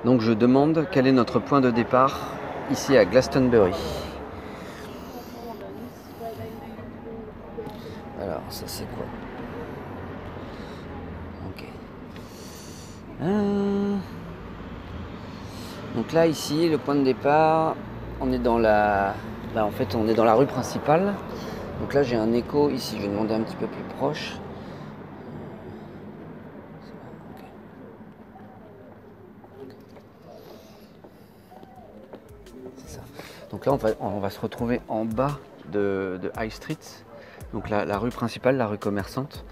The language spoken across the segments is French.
Donc je demande quel est notre point de départ ici à Glastonbury. Alors ça c'est quoi? Ok. Donc là ici le point de départ, on est dans la, en fait on est dans la rue principale. Donc là j'ai un écho ici, je vais demander un petit peu plus proche. C'est ça. Donc là on va se retrouver en bas de High Street, donc la rue principale, la rue commerçante.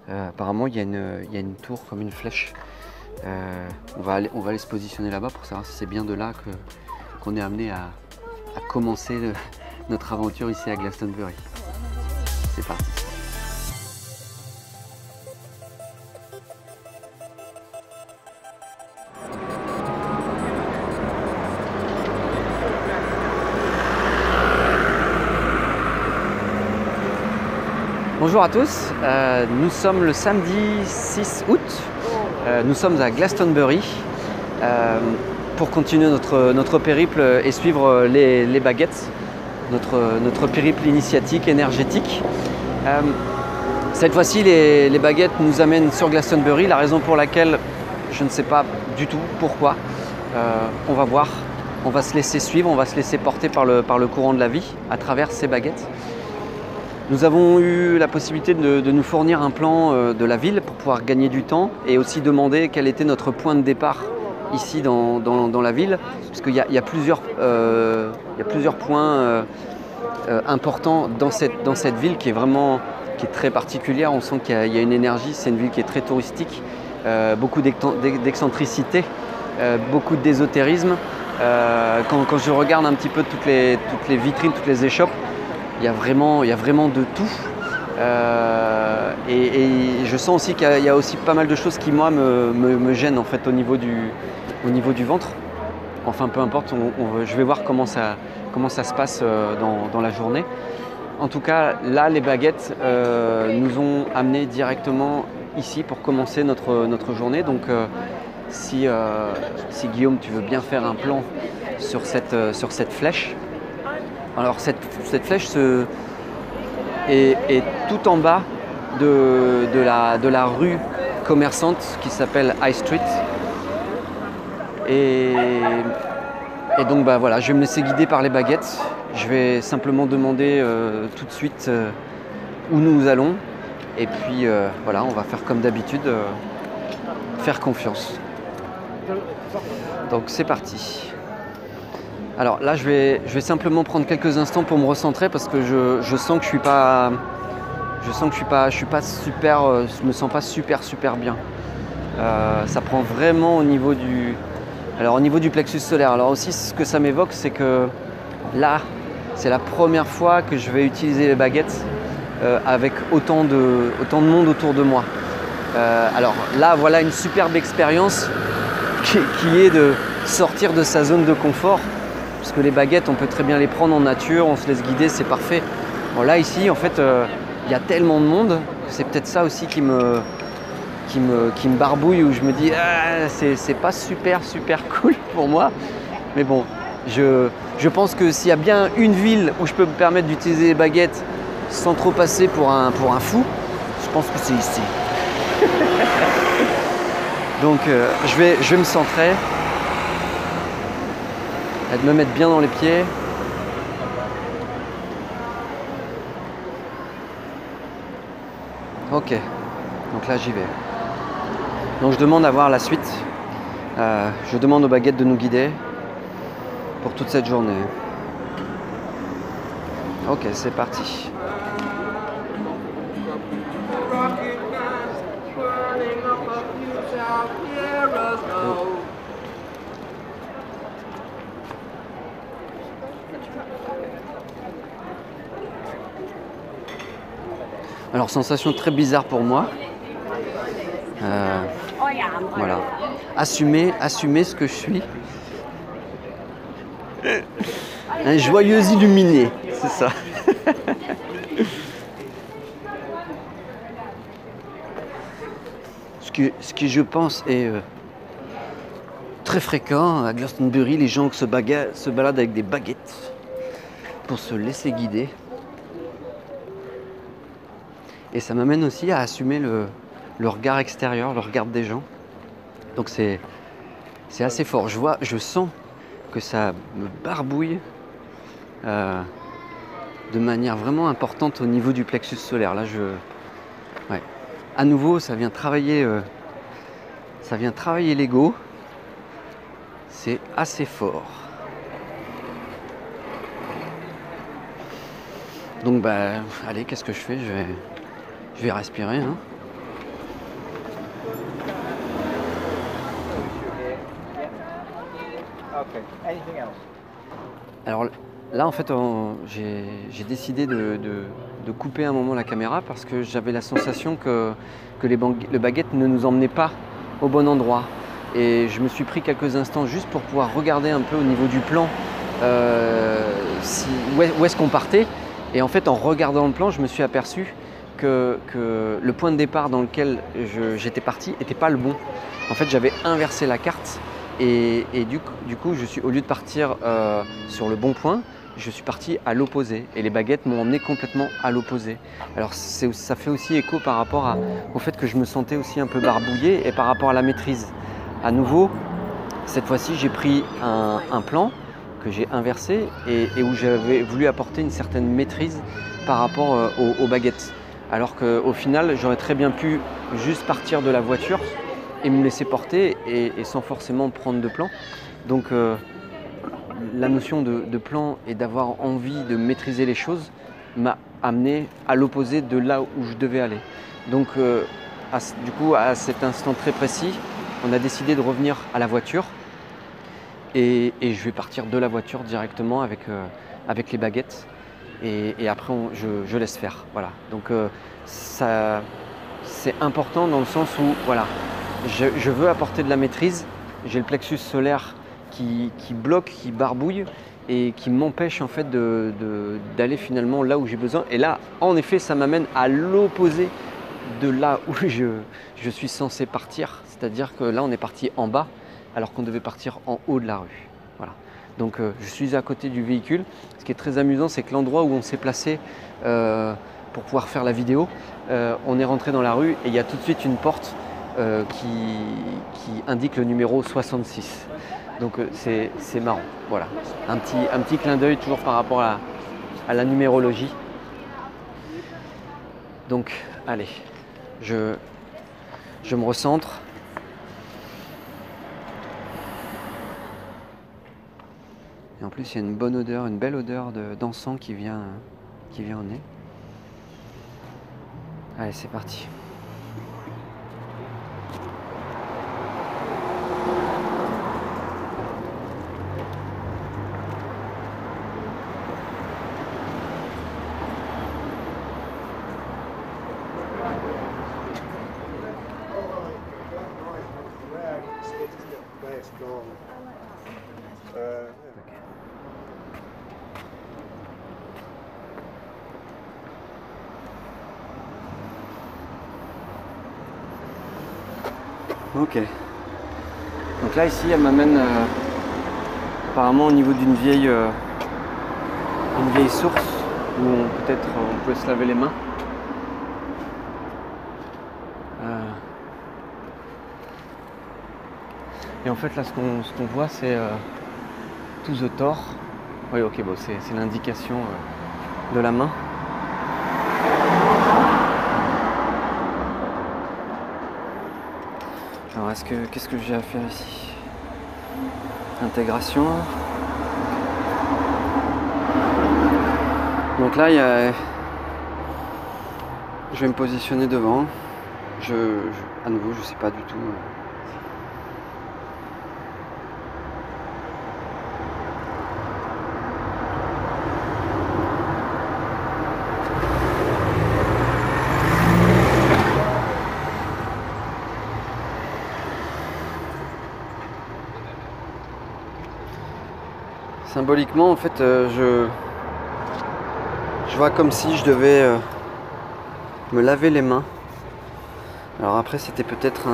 Apparemment il y a une tour comme une flèche. On va aller se positionner là-bas pour savoir si c'est bien de là qu'on est amené à commencer notre aventure ici à Glastonbury. C'est parti. Bonjour à tous, nous sommes le samedi 6 août, nous sommes à Glastonbury pour continuer notre périple et suivre les baguettes, notre périple initiatique, énergétique. Cette fois-ci, les baguettes nous amènent sur Glastonbury, la raison pour laquelle je ne sais pas du tout pourquoi. On va voir, on va se laisser suivre, on va se laisser porter par le courant de la vie à travers ces baguettes. Nous avons eu la possibilité de nous fournir un plan de la ville pour pouvoir gagner du temps et aussi demander quel était notre point de départ ici dans la ville, puisqu'il y a plusieurs points importants dans cette ville qui est très particulière. On sent qu'il y a une énergie, c'est une ville qui est très touristique, beaucoup d'excentricité, beaucoup d'ésotérisme. Quand je regarde un petit peu toutes les vitrines, toutes les échoppes, il y a vraiment de tout. Et je sens aussi qu'il y a aussi pas mal de choses qui moi me gênent en fait au niveau du ventre. Enfin peu importe, je vais voir comment ça se passe dans la journée. En tout cas là les baguettes nous ont amenés directement ici pour commencer notre journée. Donc si Guillaume tu veux bien faire un plan sur cette flèche. Alors cette flèche est tout en bas de la rue commerçante qui s'appelle High Street. Et donc voilà, je vais me laisser guider par les baguettes. Je vais simplement demander tout de suite où nous allons. Et puis voilà, on va faire comme d'habitude, faire confiance. Donc c'est parti. Alors là, je vais simplement prendre quelques instants pour me recentrer parce que je sens que je me sens pas super bien. Ça prend vraiment au niveau du plexus solaire. Alors aussi, ce que ça m'évoque, c'est que là, c'est la première fois que je vais utiliser les baguettes avec autant de monde autour de moi. Alors là, voilà une superbe expérience qui est de sortir de sa zone de confort. Parce que les baguettes, on peut très bien les prendre en nature, on se laisse guider, c'est parfait. Bon, là, ici, en fait, il y a tellement de monde, c'est peut-être ça aussi qui me barbouille, où je me dis ah, c'est pas super cool pour moi. Mais bon, je pense que s'il y a bien une ville où je peux me permettre d'utiliser les baguettes sans trop passer pour un fou, je pense que c'est ici. Donc, je vais me centrer. De me mettre bien dans les pieds. Ok, donc là j'y vais. Donc je demande à voir la suite. Je demande aux baguettes de nous guider pour toute cette journée. Ok, c'est parti. Alors sensation très bizarre pour moi. Voilà. Assumer ce que je suis. Un joyeux illuminé, c'est ça. Ce qui je pense est très fréquent à Glastonbury, les gens se baladent avec des baguettes pour se laisser guider. Et ça m'amène aussi à assumer le regard extérieur, le regard des gens. Donc c'est assez fort. Je sens que ça me barbouille de manière vraiment importante au niveau du plexus solaire. Là, ouais. À nouveau, ça vient travailler l'ego. C'est assez fort. Donc, bah, allez, qu'est-ce que je fais? Je vais respirer. Hein. Alors là, en fait, j'ai décidé de couper un moment la caméra parce que j'avais la sensation que le baguette ne nous emmenait pas au bon endroit. Et je me suis pris quelques instants juste pour pouvoir regarder un peu au niveau du plan où est-ce qu'on partait. Et en fait, en regardant le plan, je me suis aperçu que le point de départ dans lequel j'étais parti n'était pas le bon. En fait, j'avais inversé la carte et du coup, au lieu de partir sur le bon point, je suis parti à l'opposé et les baguettes m'ont emmené complètement à l'opposé. Alors ça fait aussi écho par rapport au fait que je me sentais aussi un peu barbouillé et par rapport à la maîtrise. À nouveau, cette fois-ci, j'ai pris un plan que j'ai inversé et où j'avais voulu apporter une certaine maîtrise par rapport aux baguettes. Alors qu'au final, j'aurais très bien pu juste partir de la voiture et me laisser porter et sans forcément prendre de plan. Donc la notion de plan et d'avoir envie de maîtriser les choses m'a amené à l'opposé de là où je devais aller. Donc du coup, à cet instant très précis, on a décidé de revenir à la voiture et je vais partir de la voiture directement avec les baguettes et après je laisse faire. Voilà. Donc ça c'est important dans le sens où voilà, je veux apporter de la maîtrise, j'ai le plexus solaire qui bloque, qui barbouille et qui m'empêche en fait d'aller finalement là où j'ai besoin. Et là, en effet, ça m'amène à l'opposé de là où je suis censé partir. C'est-à-dire que là, on est parti en bas alors qu'on devait partir en haut de la rue. Voilà. Donc je suis à côté du véhicule. Ce qui est très amusant, c'est que l'endroit où on s'est placé pour pouvoir faire la vidéo, on est rentré dans la rue et il y a tout de suite une porte qui indique le numéro 66. Donc c'est marrant, voilà. Un petit clin d'œil toujours par rapport à la numérologie. Donc allez, je me recentre. Et en plus il y a une bonne odeur, une belle odeur d'encens qui vient au nez. Allez, c'est parti. Ok. Donc là ici elle m'amène apparemment au niveau d'une vieille source où peut-être on peut se laver les mains. Et en fait là ce qu'on voit c'est to the Tor. Oui ok, bon, c'est l'indication de la main. Alors qu'est-ce que j'ai à faire ici? Intégration. Donc là je vais me positionner devant. À nouveau je sais pas du tout. Symboliquement, en fait, je vois comme si je devais me laver les mains. Alors après, c'était peut-être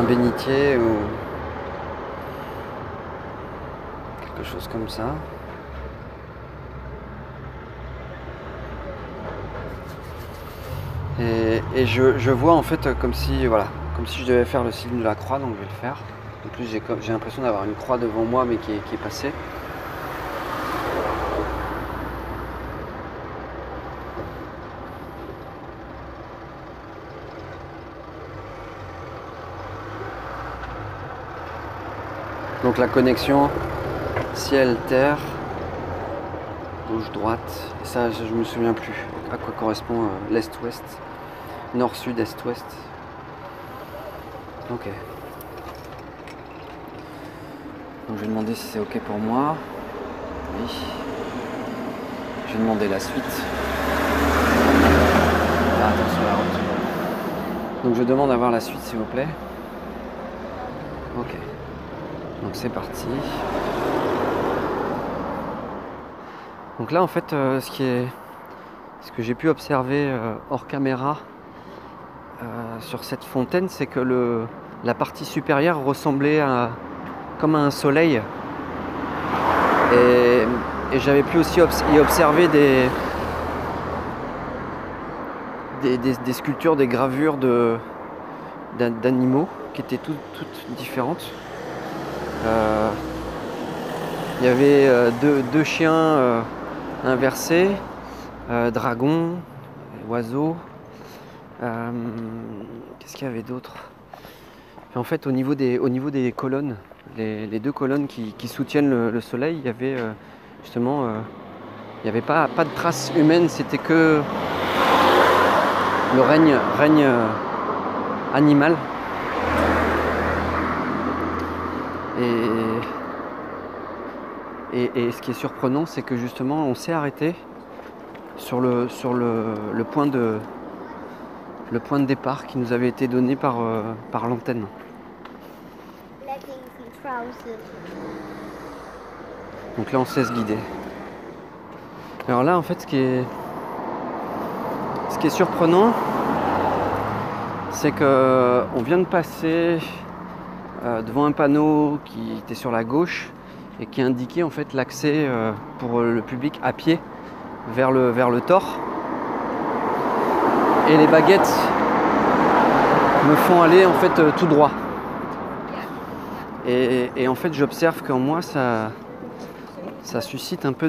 bénitier ou quelque chose comme ça. Et je vois en fait comme si, voilà, comme si je devais faire le signe de la croix, donc je vais le faire. En plus j'ai l'impression d'avoir une croix devant moi mais qui est passée. Donc la connexion ciel-terre, gauche-droite, et ça je me souviens plus à quoi correspond l'est-ouest, nord-sud, est-ouest. Ok. Donc je vais demander si c'est ok pour moi. Oui. Je vais demander la suite. Ah, attention à la route. Donc je demande à voir la suite s'il vous plaît. Ok. Donc c'est parti. Donc là en fait ce que j'ai pu observer hors caméra sur cette fontaine, c'est que la partie supérieure ressemblait comme à un soleil. Et j'avais pu aussi y observer des sculptures, des gravures d'animaux qui étaient toutes différentes. Il y avait deux chiens inversés, dragons, oiseaux. Qu'est-ce qu'il y avait d'autre? En fait, au niveau des colonnes, les deux colonnes qui soutiennent le soleil, il y avait justement, il n'y avait pas de traces humaines, c'était que le règne animal. Et ce qui est surprenant, c'est que justement, on s'est arrêté sur le point de départ qui nous avait été donné par l'antenne. Donc là, on se laisse guider. Alors là, en fait, ce qui est surprenant, c'est que on vient de passer devant un panneau qui était sur la gauche et qui indiquait en fait l'accès pour le public à pied vers le Thor. Et les baguettes me font aller en fait tout droit. Et en fait, j'observe qu'en moi, ça suscite un peu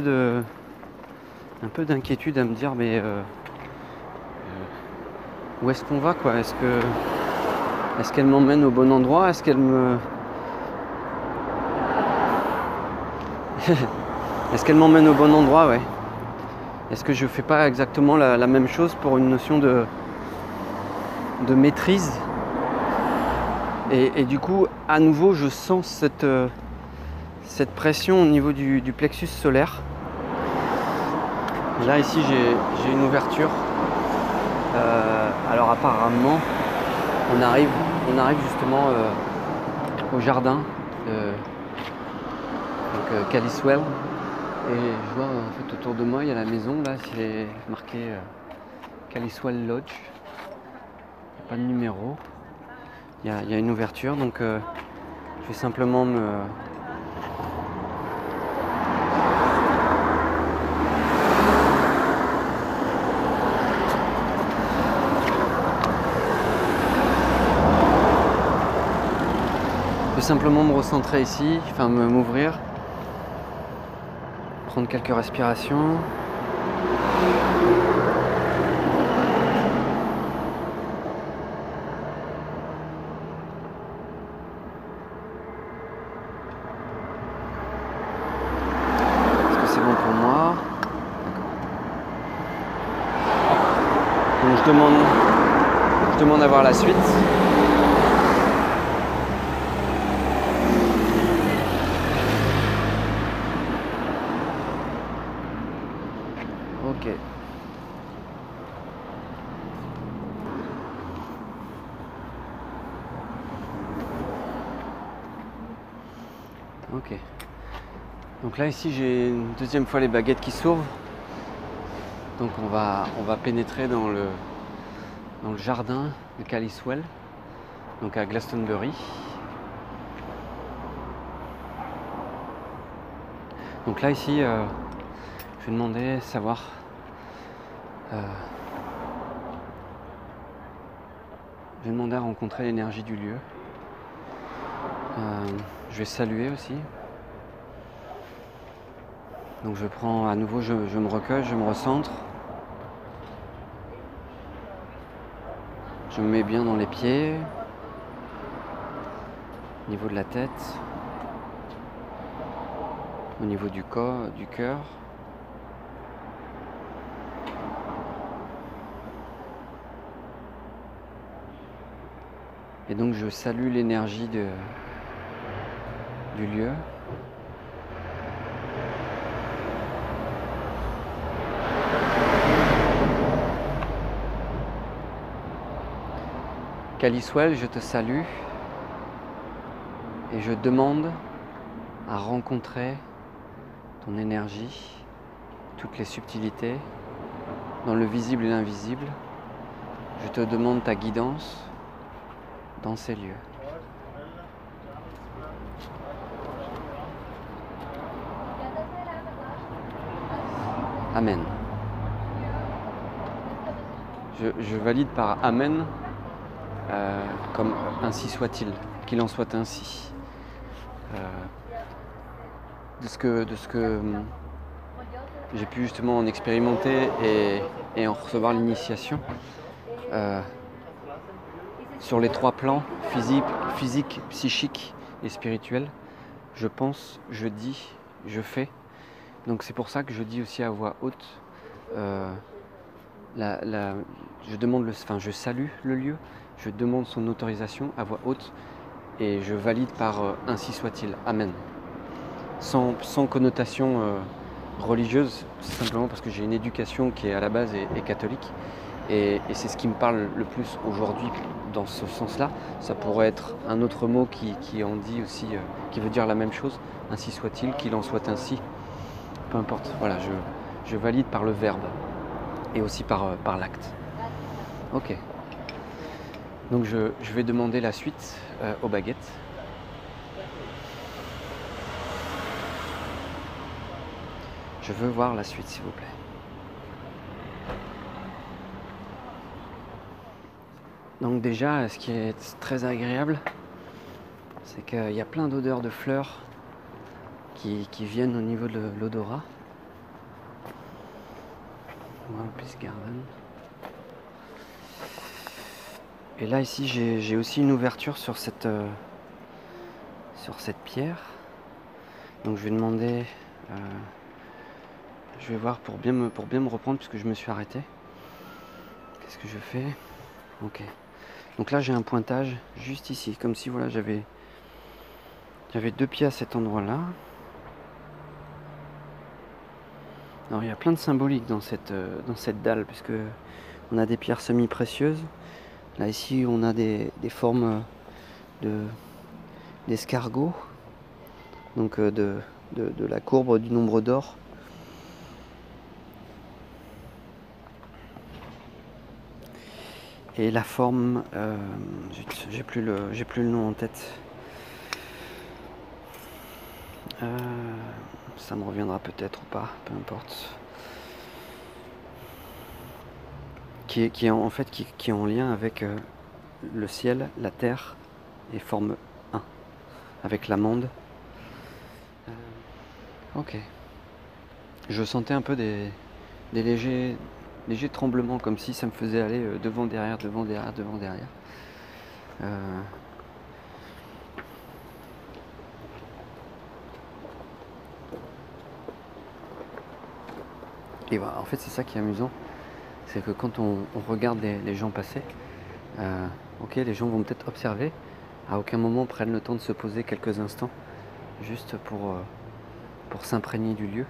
d'inquiétude à me dire, mais où est-ce qu'on va, quoi? Est-ce qu'elle m'emmène au bon endroit? Est-ce qu'elle m'emmène au bon endroit, ouais. Est-ce que je fais pas exactement la même chose pour une notion de maîtrise? Et du coup, à nouveau, je sens cette pression au niveau du plexus solaire. Là, ici, j'ai une ouverture. Alors apparemment, on arrive justement au jardin donc Caliswell. Et je vois en fait autour de moi, il y a la maison, là, c'est marqué Caliswell Lodge. Il n'y a pas de numéro. Il y a une ouverture, donc je vais simplement me recentrer ici, enfin m'ouvrir, prendre quelques respirations. Est-ce que c'est bon pour moi? Donc je demande à voir la suite. Ok. Ok. Donc là ici j'ai une deuxième fois les baguettes qui s'ouvrent. Donc on va pénétrer dans le jardin de Caliswell. donc à Glastonbury. Donc là ici, je vais demander savoir je vais demander à rencontrer l'énergie du lieu. Je vais saluer aussi. Donc je prends à nouveau, je me recueille, je me recentre. Je me mets bien dans les pieds, au niveau de la tête, au niveau du corps, du cœur. Et donc je salue l'énergie du lieu. Caliswell, je te salue et je demande à rencontrer ton énergie, toutes les subtilités, dans le visible et l'invisible. Je te demande ta guidance dans ces lieux. Amen. Je valide par Amen, comme ainsi soit-il, qu'il en soit ainsi. De ce que j'ai pu justement en expérimenter et en recevoir l'initiation, sur les 3 plans, physique, psychique et spirituel, je pense, je dis, je fais. Donc c'est pour ça que je dis aussi à voix haute, je salue le lieu, je demande son autorisation à voix haute et je valide par ainsi soit-il, Amen. Sans connotation religieuse, simplement parce que j'ai une éducation qui est à la base est catholique et c'est ce qui me parle le plus aujourd'hui dans ce sens-là. Ça pourrait être un autre mot qui en dit aussi, qui veut dire la même chose, ainsi soit-il, qu'il en soit ainsi. Peu importe, voilà, je valide par le verbe et aussi par l'acte. Ok. Donc je vais demander la suite aux baguettes. Je veux voir la suite, s'il vous plaît. Donc déjà, ce qui est très agréable, c'est qu'il y a plein d'odeurs de fleurs qui viennent au niveau de l'odorat. Voilà, Peace Garden. Et là, ici, j'ai aussi une ouverture sur cette pierre. Donc je vais demander... je vais voir pour bien me reprendre puisque je me suis arrêté. Qu'est-ce que je fais? Ok. Donc là j'ai un pointage juste ici, comme si voilà j'avais 2 pieds à cet endroit-là. Alors il y a plein de symboliques dans cette dalle, puisque on a des pierres semi-précieuses. Là ici on a des formes d'escargots, donc de la courbe du nombre d'or. Et la forme, j'ai plus le nom en tête. Ça me reviendra peut-être ou pas, peu importe. Qui est en lien avec le ciel, la terre et forme 1, avec l'amande. Ok. Je sentais un peu des légers tremblements, comme si ça me faisait aller devant, derrière. Et voilà, en fait c'est ça qui est amusant, c'est que quand on regarde les gens passer, ok, les gens vont peut-être observer, à aucun moment prennent le temps de se poser quelques instants, juste pour s'imprégner du lieu.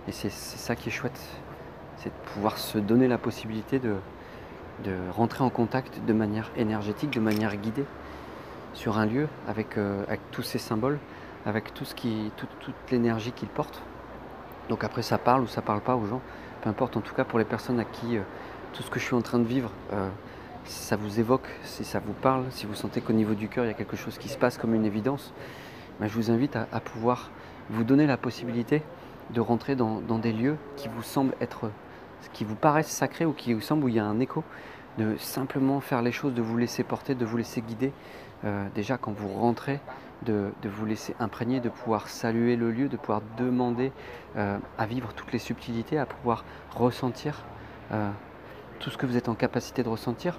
Et c'est ça qui est chouette, c'est de pouvoir se donner la possibilité de rentrer en contact de manière énergétique, de manière guidée sur un lieu avec tous ces symboles, avec toute l'énergie qu'ils portent. Donc après ça parle ou ça parle pas aux gens, peu importe, en tout cas pour les personnes à qui tout ce que je suis en train de vivre, si ça vous évoque, si ça vous parle, si vous sentez qu'au niveau du cœur, il y a quelque chose qui se passe comme une évidence, je vous invite à pouvoir vous donner la possibilité de rentrer dans des lieux qui vous semblent être, qui vous paraissent sacrés ou qui vous semblent où il y a un écho, de simplement faire les choses, de vous laisser porter, de vous laisser guider. Déjà quand vous rentrez, de vous laisser imprégner, de pouvoir saluer le lieu, de pouvoir demander à vivre toutes les subtilités, à pouvoir ressentir tout ce que vous êtes en capacité de ressentir.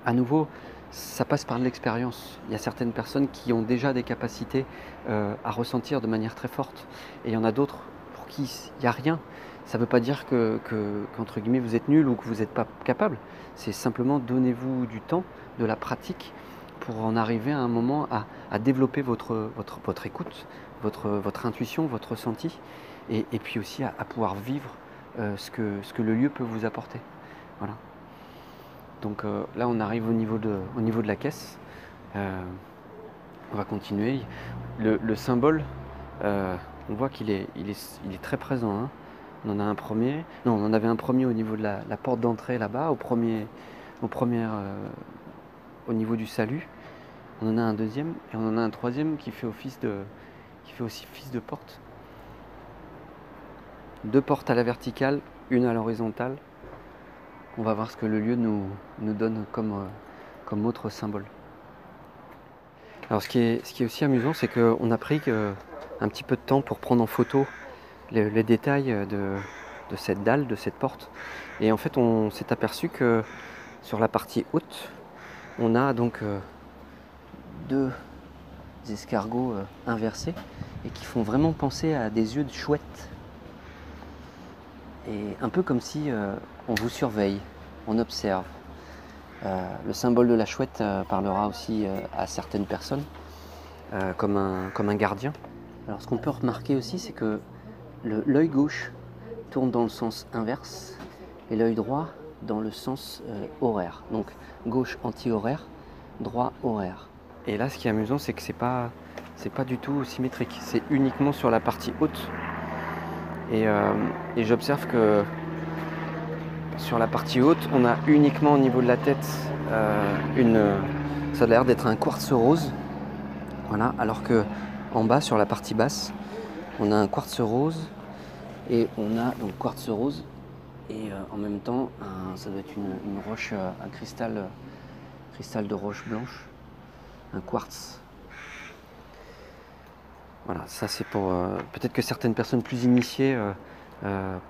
À nouveau, ça passe par l'expérience. Il y a certaines personnes qui ont déjà des capacités à ressentir de manière très forte, et il y en a d'autres pour qui il n'y a rien. Ça ne veut pas dire qu'entre guillemets vous êtes nul ou que vous n'êtes pas capable. C'est simplement donnez-vous du temps, de la pratique, pour en arriver à un moment à développer votre écoute, votre intuition, votre ressenti, et puis aussi à pouvoir vivre ce que le lieu peut vous apporter. Voilà. Donc là on arrive au niveau de la caisse. On va continuer. Le symbole, on voit qu'il est très présent, hein. On en a un premier. Non, on en avait un premier au niveau de la porte d'entrée là-bas, au niveau du salut. On en a un deuxième et on en a un troisième qui fait aussi office de porte. 2 portes à la verticale, une à l'horizontale. On va voir ce que le lieu nous donne comme autre symbole. Alors ce qui est aussi amusant, c'est qu'on a pris un petit peu de temps pour prendre en photo les détails de cette dalle, de cette porte. Et en fait, on s'est aperçu que sur la partie haute, on a donc 2 escargots inversés et qui font vraiment penser à des yeux de chouette. Et un peu comme si on vous surveille, on observe. Le symbole de la chouette parlera aussi à certaines personnes comme un gardien. Alors ce qu'on peut remarquer aussi, c'est que l'œil gauche tourne dans le sens inverse et l'œil droit dans le sens horaire. Donc gauche anti-horaire, droit horaire. Et là ce qui est amusant, c'est que c'est pas du tout symétrique, c'est uniquement sur la partie haute. Et j'observe que sur la partie haute, on a uniquement au niveau de la tête ça a l'air d'être un quartz rose. Voilà, alors que en bas, sur la partie basse, on a un quartz rose et on a donc quartz rose et en même temps, ça doit être une roche, un cristal de roche blanche, un quartz. Voilà, ça c'est pour peut-être que certaines personnes plus initiées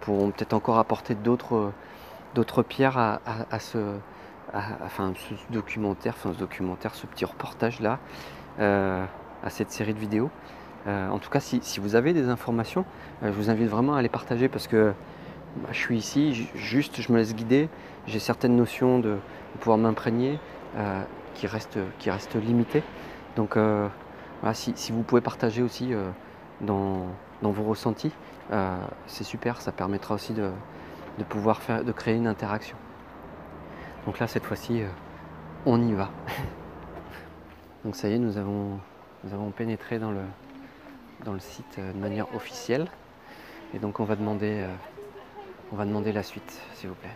pourront peut-être encore apporter d'autres pierres à ce documentaire, ce petit reportage là, à cette série de vidéos. En tout cas, si vous avez des informations, je vous invite vraiment à les partager parce que je suis ici, je me laisse guider, j'ai certaines notions de pouvoir m'imprégner qui restent limitées. Donc voilà, si vous pouvez partager aussi dans vos ressentis, c'est super, ça permettra aussi de pouvoir créer une interaction. Donc là, cette fois-ci, on y va. Donc ça y est, nous avons pénétré dans le site de manière officielle. Et donc on va demander la suite, s'il vous plaît.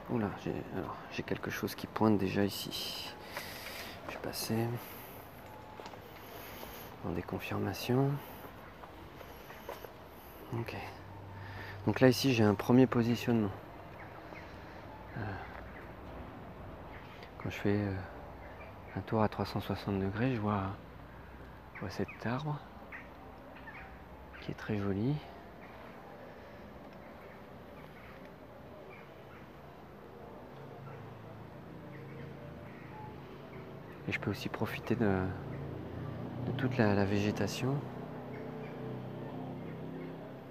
Oula, j'ai quelque chose qui pointe déjà ici. Je vais passer dans des confirmations. Ok. Donc là ici j'ai un premier positionnement. Quand je fais un tour à 360 degrés, je vois cet arbre qui est très joli. Et je peux aussi profiter de toute la végétation.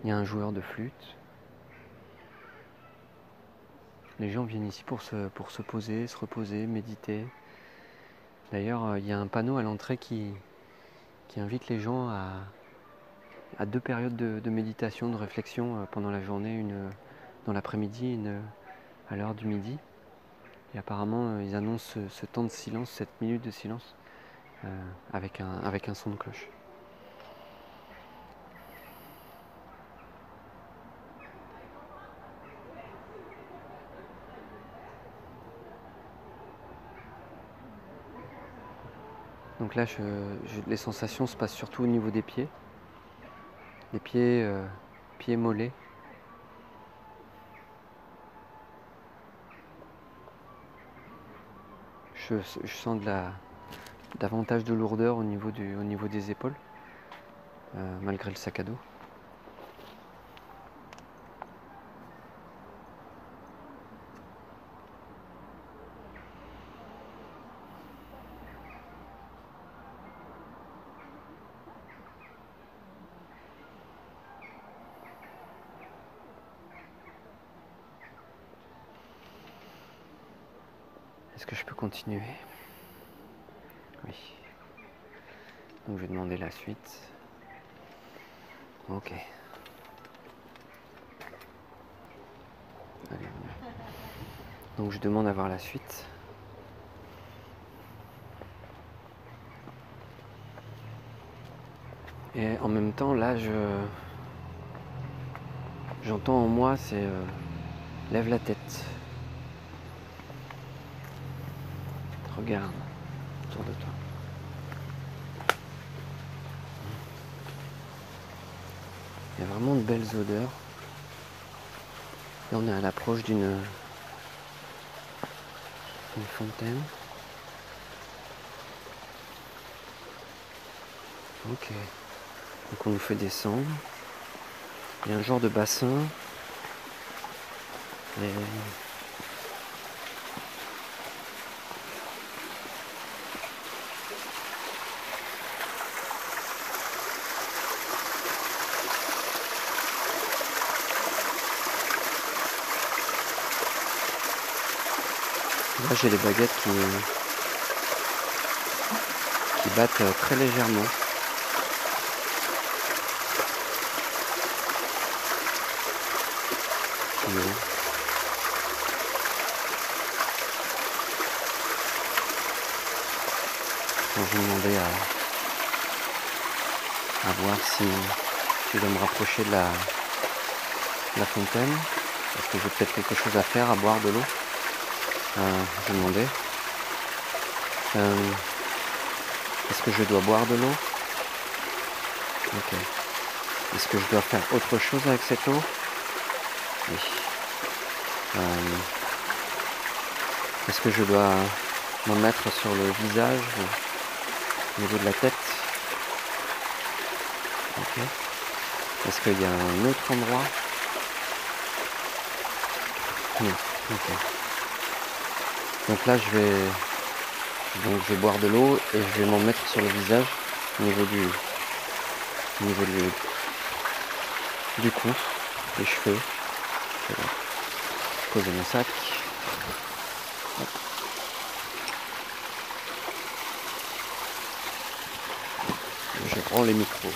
Il y a un joueur de flûte. Les gens viennent ici pour se poser, se reposer, méditer. D'ailleurs, il y a un panneau à l'entrée qui invite les gens à 2 périodes de méditation, de réflexion pendant la journée, une dans l'après-midi, une à l'heure du midi. Et apparemment, ils annoncent ce temps de silence, cette minute de silence, avec un son de cloche. Donc là, les sensations se passent surtout au niveau des pieds. Les pieds mollets. Je sens davantage de lourdeur au niveau des épaules, malgré le sac à dos. Est-ce que je peux continuer? Oui. Donc je vais demander la suite. Ok. Allez, donc je demande à voir la suite. Et en même temps, là, j'entends en moi, c'est lève la tête. Regarde autour de toi. Il y a vraiment de belles odeurs. Là, on est à l'approche d'une fontaine. Ok. Donc on nous fait descendre. Il y a un genre de bassin. Et là, j'ai les baguettes qui battent très légèrement. Donc, je vais demander à voir si je dois me rapprocher de la fontaine, parce que j'ai peut-être quelque chose à faire, à boire de l'eau. Je vais demander. Est-ce que je dois boire de l'eau? Ok. Est-ce que je dois faire autre chose avec cette eau? Oui. Est-ce que je dois m'en mettre sur le visage, au niveau de la tête? Ok. Est-ce qu'il y a un autre endroit? Non. Ok. Donc là, je vais boire de l'eau et je vais m'en mettre sur le visage, au niveau du cou, des cheveux. Je vais poser mon sac. Hop. Je prends les micros.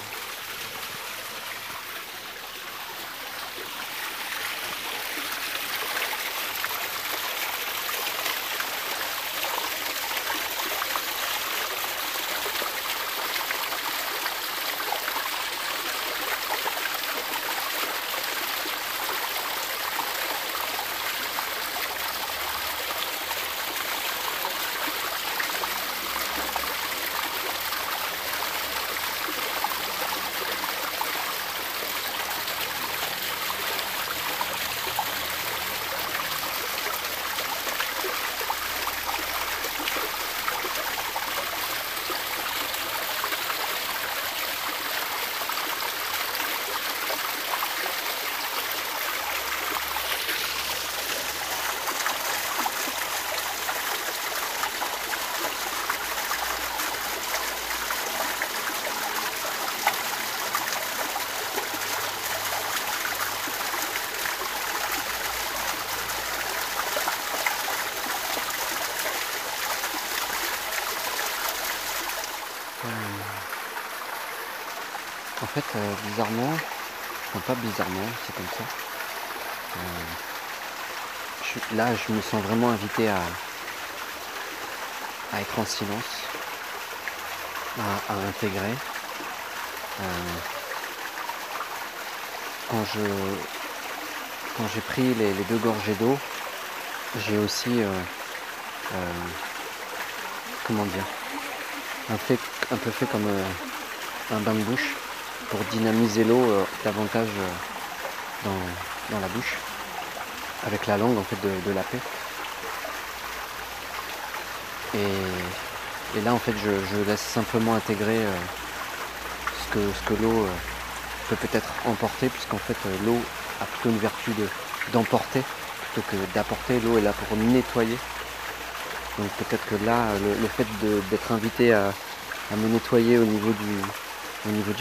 En fait, bizarrement, enfin pas bizarrement, c'est comme ça. Là, je me sens vraiment invité à à être en silence, à intégrer. Quand j'ai pris les 2 gorgées d'eau, j'ai aussi, comment dire, un peu fait comme un bain de bouche pour dynamiser l'eau davantage dans la bouche, avec la langue en fait de la paix. Et là en fait je laisse simplement intégrer ce que l'eau peut-être emporter, puisqu'en fait l'eau a plutôt une vertu d'emporter plutôt que d'apporter. L'eau est là pour nettoyer. Donc peut-être que là le fait d'être invité à me nettoyer au niveau du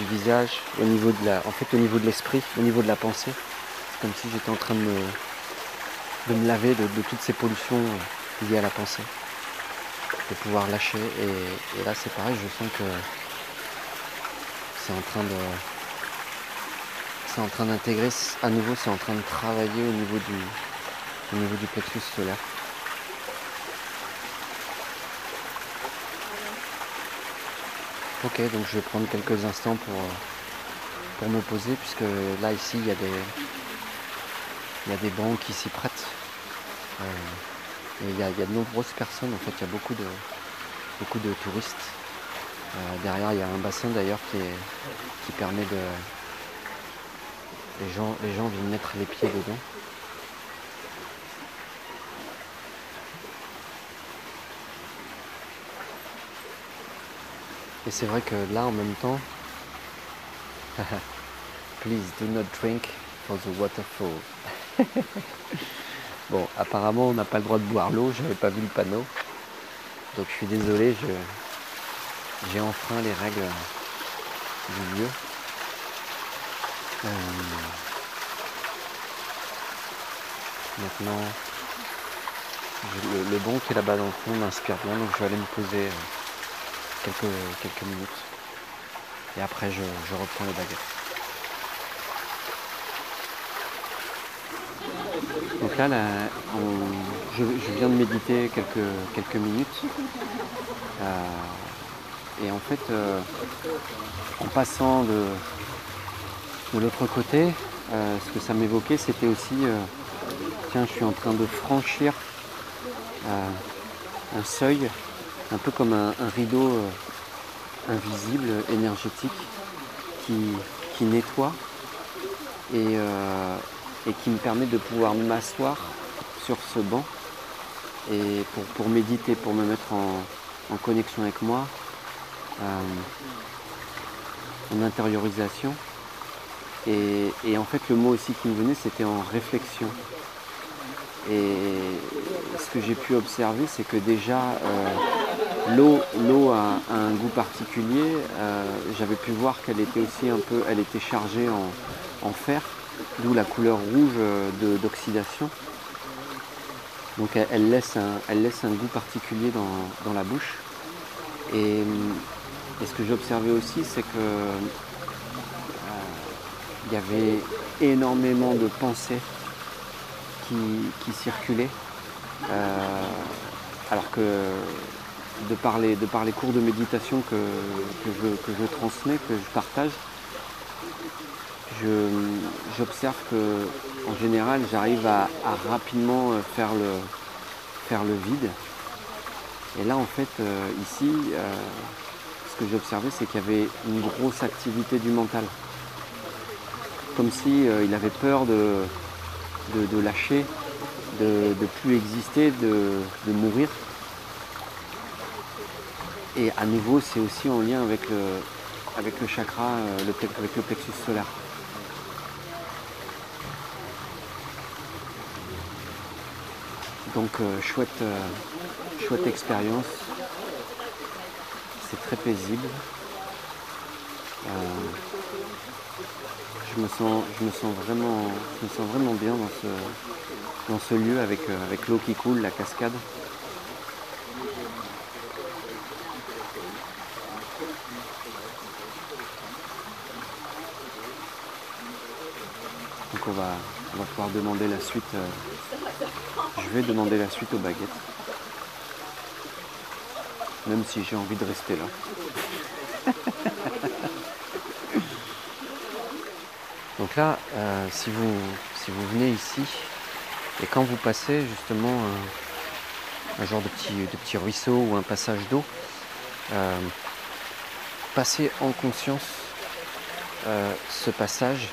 visage, au niveau de l'esprit, au niveau de la pensée, c'est comme si j'étais en train de me laver de toutes ces pollutions liées à la pensée, de pouvoir lâcher. Et là c'est pareil, je sens que c'est en train d'intégrer à nouveau, c'est en train de travailler au niveau du plexus solaire. Ok, donc je vais prendre quelques instants pour me poser, puisque là ici il y a des bancs qui s'y prêtent. Et il y a de nombreuses personnes, en fait il y a beaucoup de touristes. Derrière il y a un bassin d'ailleurs qui permet de... Les gens viennent mettre les pieds dedans. Et c'est vrai que là en même temps, please do not drink for the waterfall. Bon, apparemment on n'a pas le droit de boire l'eau, j'avais pas vu le panneau. Donc je suis désolé, j'ai enfreint les règles du lieu. Maintenant, le banc qui est là-bas dans le fond m'inspire bien, donc je vais aller me poser quelques minutes. Et après je reprends les baguettes. Donc là, je viens de méditer quelques minutes. Et en fait, en passant de l'autre côté, ce que ça m'évoquait, c'était aussi, tiens, je suis en train de franchir un seuil, un peu comme un rideau invisible, énergétique, qui nettoie et qui me permet de pouvoir m'asseoir sur ce banc et pour méditer, pour me mettre en connexion avec moi, en intériorisation. Et en fait le mot aussi qui me venait, c'était en réflexion. Et ce que j'ai pu observer, c'est que déjà l'eau a un goût particulier. J'avais pu voir qu'elle était aussi elle était chargée en fer, d'où la couleur rouge d'oxydation. Donc elle laisse un goût particulier dans la bouche. Et ce que j'ai observé aussi, c'est que il y avait énormément de pensées qui circulaient. Alors que de par les cours de méditation que je transmets, que je partage, j'observe que en général j'arrive à rapidement faire le vide. Et là en fait ici, ce que j'ai observé, c'est qu'il y avait une grosse activité du mental. Comme si il avait peur de lâcher, de plus exister, de mourir. Et à nouveau, c'est aussi en lien avec le chakra, avec le plexus solaire. Donc chouette expérience. C'est très paisible. Je me sens vraiment bien dans ce lieu avec l'eau qui coule, la cascade. Donc on va pouvoir demander la suite. Je vais demander la suite aux baguettes. même si j'ai envie de rester là. Donc là, si vous venez ici, et quand vous passez justement un genre de petit ruisseau ou un passage d'eau, passez en conscience ce passage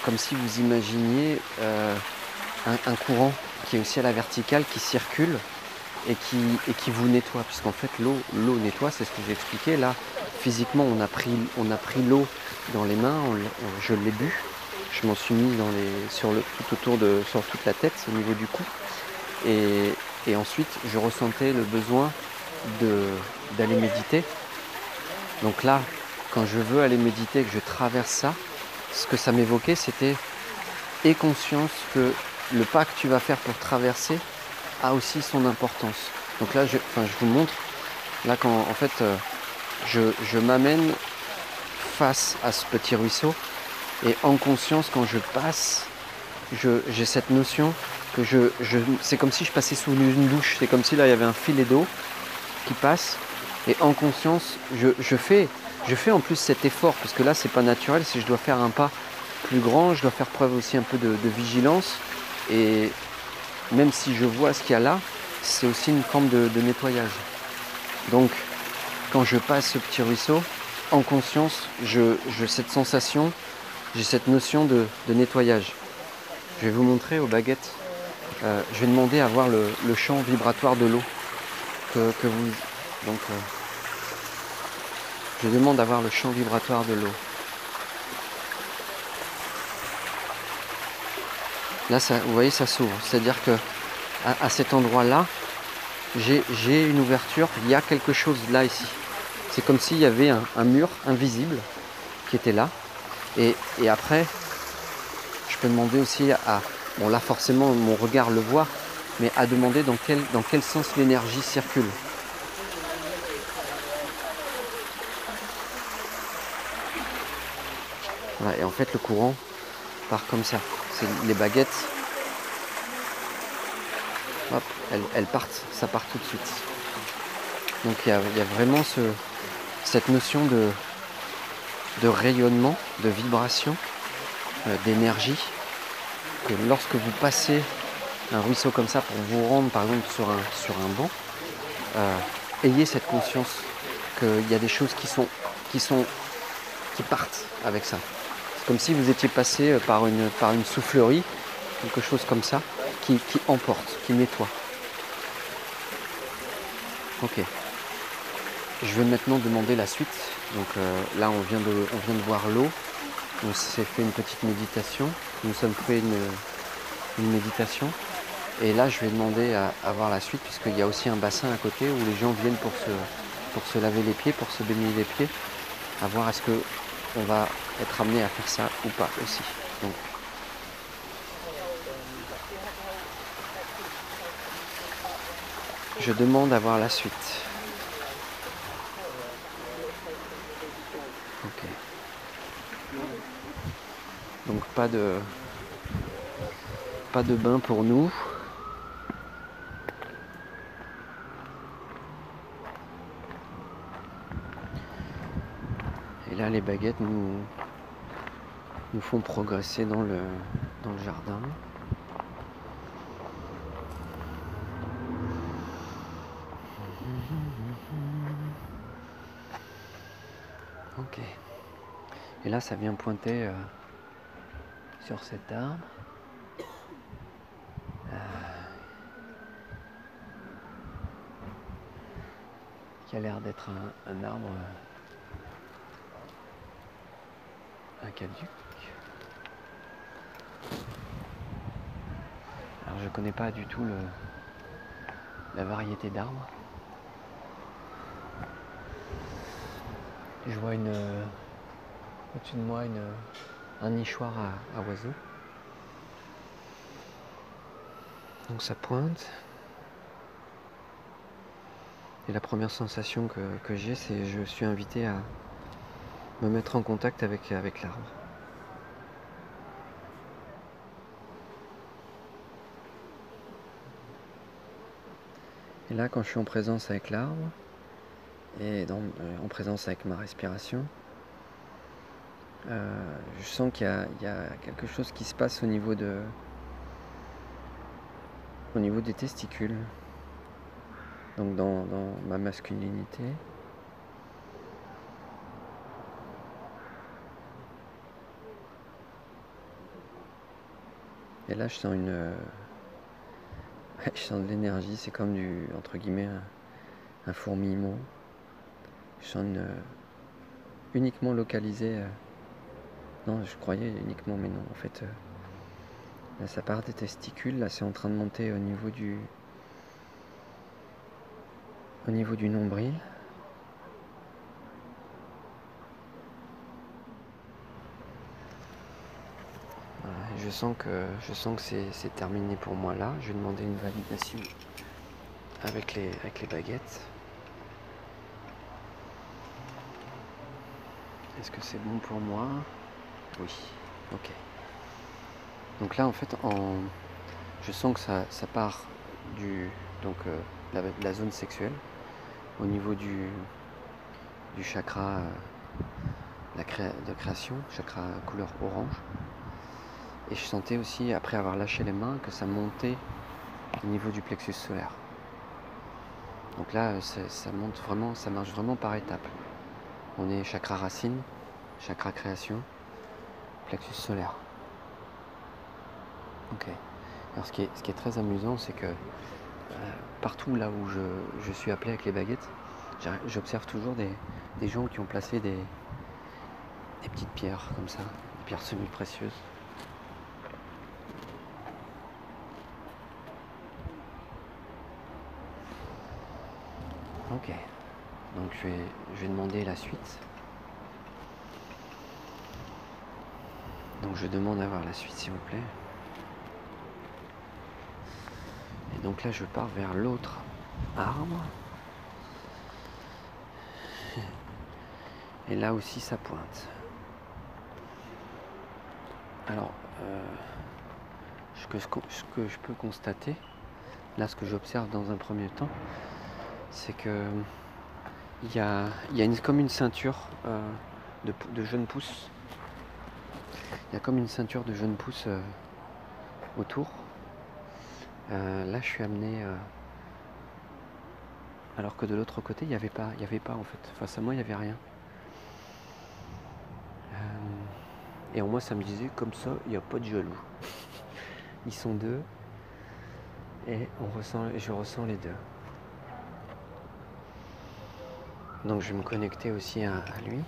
comme si vous imaginiez un courant qui est aussi à la verticale, qui circule et qui vous nettoie, puisqu'en fait l'eau nettoie, c'est ce que j'ai expliqué. Là, physiquement, on a pris l'eau dans les mains, je l'ai bu, je m'en suis mis sur toute la tête, au niveau du cou, et ensuite je ressentais le besoin d'aller méditer. Donc là, quand je veux aller méditer, que je traverse ça, ce que ça m'évoquait, c'était aie conscience que le pas que tu vas faire pour traverser a aussi son importance. Donc là, je vous montre, là quand en fait je m'amène face à ce petit ruisseau, et en conscience, quand je passe, j'ai cette notion que c'est comme si je passais sous une douche, c'est comme si là il y avait un filet d'eau qui passe, et en conscience, je fais en plus cet effort, parce que là c'est pas naturel, si je dois faire un pas plus grand, je dois faire preuve aussi un peu de vigilance, et même si je vois ce qu'il y a là, c'est aussi une forme de nettoyage. Donc quand je passe ce petit ruisseau, en conscience, j'ai cette sensation, j'ai cette notion de nettoyage. Je vais vous montrer aux baguettes. Je vais demander à voir le champ vibratoire de l'eau que vous. Donc, je demande à voir le champ vibratoire de l'eau. Là, vous voyez, ça s'ouvre. C'est-à-dire que à cet endroit-là, j'ai une ouverture. Il y a quelque chose là ici. C'est comme s'il y avait un mur invisible qui était là. Et après, je peux demander aussi bon là forcément mon regard le voit, mais à demander dans quel sens l'énergie circule. Voilà, et en fait le courant part comme ça. Les baguettes, hop, elles partent, ça part tout de suite. Donc il y a vraiment cette notion de rayonnement, de vibration, d'énergie, que lorsque vous passez un ruisseau comme ça pour vous rendre par exemple sur un banc, ayez cette conscience qu'il y a des choses qui partent avec ça. C'est comme si vous étiez passé par une soufflerie, quelque chose comme ça, qui emporte, qui nettoie. Ok. Je vais maintenant demander la suite. Donc là, on vient de voir l'eau. On s'est fait une petite méditation. Nous sommes fait une méditation. Et là, je vais demander à voir la suite, puisqu'il y a aussi un bassin à côté où les gens viennent pour se laver les pieds, pour se baigner les pieds. À voir est-ce qu'on va être amené à faire ça ou pas aussi. Donc, je demande à voir la suite. Ok. Donc pas de bain pour nous. Et là les baguettes nous font progresser dans le jardin. Ok. Et là ça vient pointer sur cet arbre. Qui a l'air d'être un arbre, un caduc. Alors je connais pas du tout la variété d'arbres. Je vois au-dessus de moi un nichoir à oiseaux. Donc ça pointe. Et la première sensation que j'ai, c'est que je suis invité à me mettre en contact avec l'arbre. Et là, quand je suis en présence avec l'arbre, et en présence avec ma respiration. Je sens qu'il y a quelque chose qui se passe au niveau des testicules, donc dans ma masculinité. Et là je sens je sens de l'énergie, c'est comme entre guillemets, un fourmillement. Je sens uniquement localisé. Non, je croyais uniquement, mais non, en fait, là, ça part des testicules, là, c'est en train de monter au niveau du nombril. Voilà, je sens que c'est terminé pour moi là. Je vais demander une validation avec les baguettes. Est-ce que c'est bon pour moi? Oui, ok. Donc là, en fait, je sens que ça part la zone sexuelle au niveau du chakra de création, chakra couleur orange. Et je sentais aussi, après avoir lâché les mains, que ça montait au niveau du plexus solaire. Donc là, ça monte vraiment, ça marche vraiment par étapes. On est chakra racine, chakra création, plexus solaire. Ok. Alors ce qui est très amusant, c'est que partout là où je suis appelé avec les baguettes, j'observe toujours des gens qui ont placé des petites pierres comme ça, des pierres semi-précieuses. Ok, donc je vais demander la suite. Donc je demande à voir la suite s'il vous plaît. Et donc là je pars vers l'autre arbre. Et là aussi ça pointe. Alors, ce que je peux constater, là ce que j'observe dans un premier temps, c'est que il y a comme une ceinture de jeunes pousses. Il y a comme une ceinture de jeunes pousses autour. Là je suis amené, alors que de l'autre côté il n'y avait pas en fait. Face à moi il n'y avait rien. Et en moi ça me disait comme ça, il n'y a pas de jaloux. Ils sont deux et je ressens les deux. Donc je vais me connecter aussi à lui.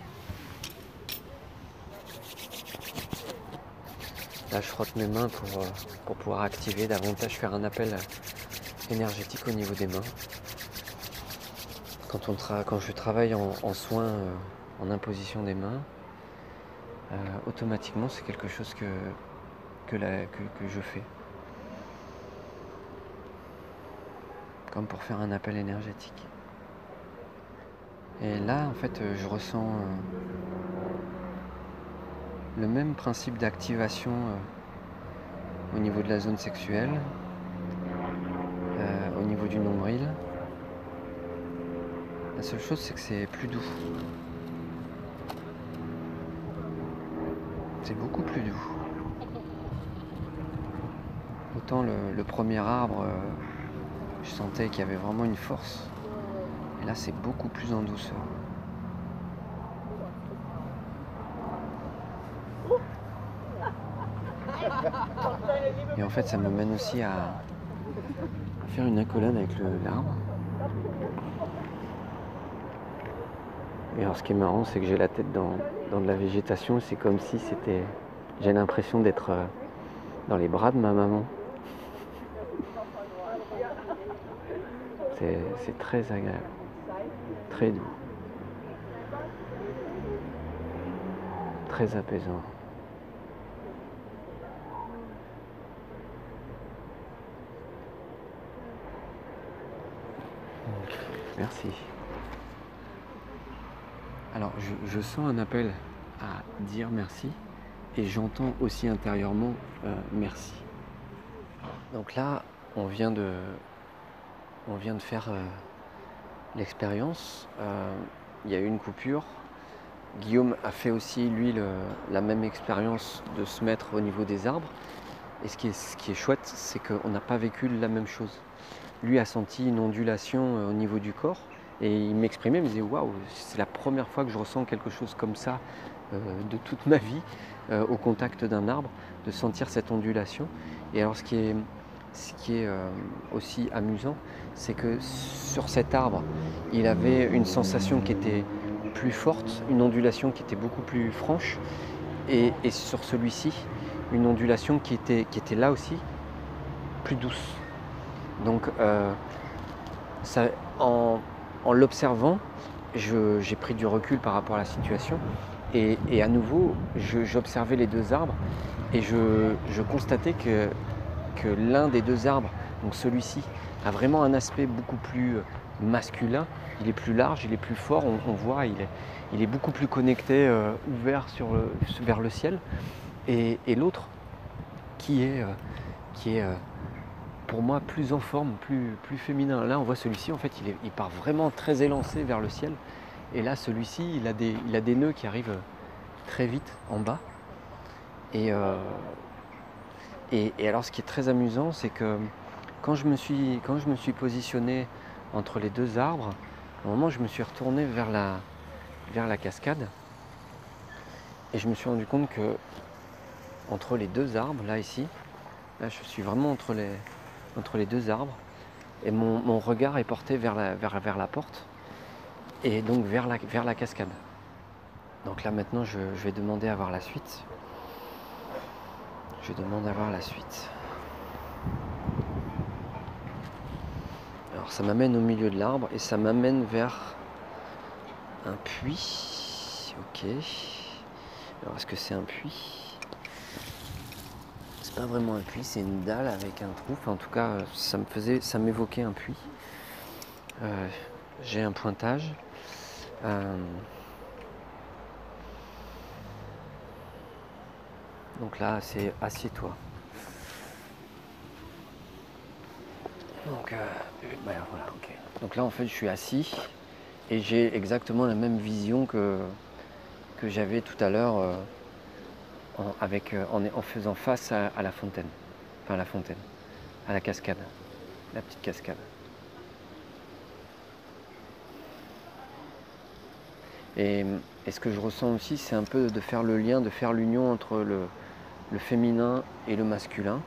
Là je frotte mes mains pour pouvoir activer davantage, faire un appel énergétique au niveau des mains. Quand je travaille en soins, en imposition des mains, automatiquement c'est quelque chose que je fais. Comme pour faire un appel énergétique. Et là en fait je ressens le même principe d'activation au niveau de la zone sexuelle, au niveau du nombril. La seule chose c'est que c'est plus doux. C'est beaucoup plus doux. Autant le premier arbre, je sentais qu'il y avait vraiment une force. Et là c'est beaucoup plus en douceur. Et en fait ça me mène aussi à faire une accolade avec l'arbre. Et alors ce qui est marrant c'est que j'ai la tête dans de la végétation, c'est comme si j'ai l'impression d'être dans les bras de ma maman. C'est très agréable, très doux, très apaisant. Merci. Alors je sens un appel à dire merci et j'entends aussi intérieurement merci. Donc là on vient de faire l'expérience. Il y a eu une coupure. Guillaume a fait aussi, lui, la même expérience de se mettre au niveau des arbres. Et ce qui est chouette, c'est qu'on n'a pas vécu la même chose. Lui a senti une ondulation au niveau du corps. Et il m'exprimait, il me disait waouh, c'est la première fois que je ressens quelque chose comme ça de toute ma vie au contact d'un arbre, de sentir cette ondulation. Et alors ce qui est aussi amusant, c'est que sur cet arbre, il avait une sensation qui était plus forte, une ondulation qui était beaucoup plus franche, et sur celui-ci, une ondulation qui était là aussi, plus douce. Donc ça, en l'observant, j'ai pris du recul par rapport à la situation, et à nouveau, j'observais les deux arbres, et je constatais que l'un des deux arbres, donc celui-ci, a vraiment un aspect beaucoup plus masculin. Il est plus large, il est plus fort, on voit, il est beaucoup plus connecté, ouvert vers le ciel. Et l'autre qui est pour moi plus en forme, plus féminin. Là on voit celui-ci, en fait il part vraiment très élancé vers le ciel. Et là celui-ci, il a des nœuds qui arrivent très vite en bas. Et alors ce qui est très amusant, c'est que quand je me suis positionné entre les deux arbres, à un moment je me suis retourné vers la cascade, et je me suis rendu compte que entre les deux arbres, là ici, là je suis vraiment entre les deux arbres, et mon regard est porté vers la porte, et donc vers la cascade. Donc là maintenant je vais demander à voir la suite. Je demande à voir la suite. Alors ça m'amène au milieu de l'arbre et ça m'amène vers un puits. Ok. Alors est-ce que c'est un puits? C'est pas vraiment un puits, c'est une dalle avec un trou. Enfin, en tout cas, ça m'évoquait un puits. J'ai un pointage. Donc là, c'est assieds-toi. Donc voilà, ok. Donc là, en fait, je suis assis et j'ai exactement la même vision que j'avais tout à l'heure en faisant face à la fontaine. Enfin, la fontaine, à la cascade, la petite cascade. Et ce que je ressens aussi, c'est un peu de faire le lien, de faire l'union entre le féminin et le masculin.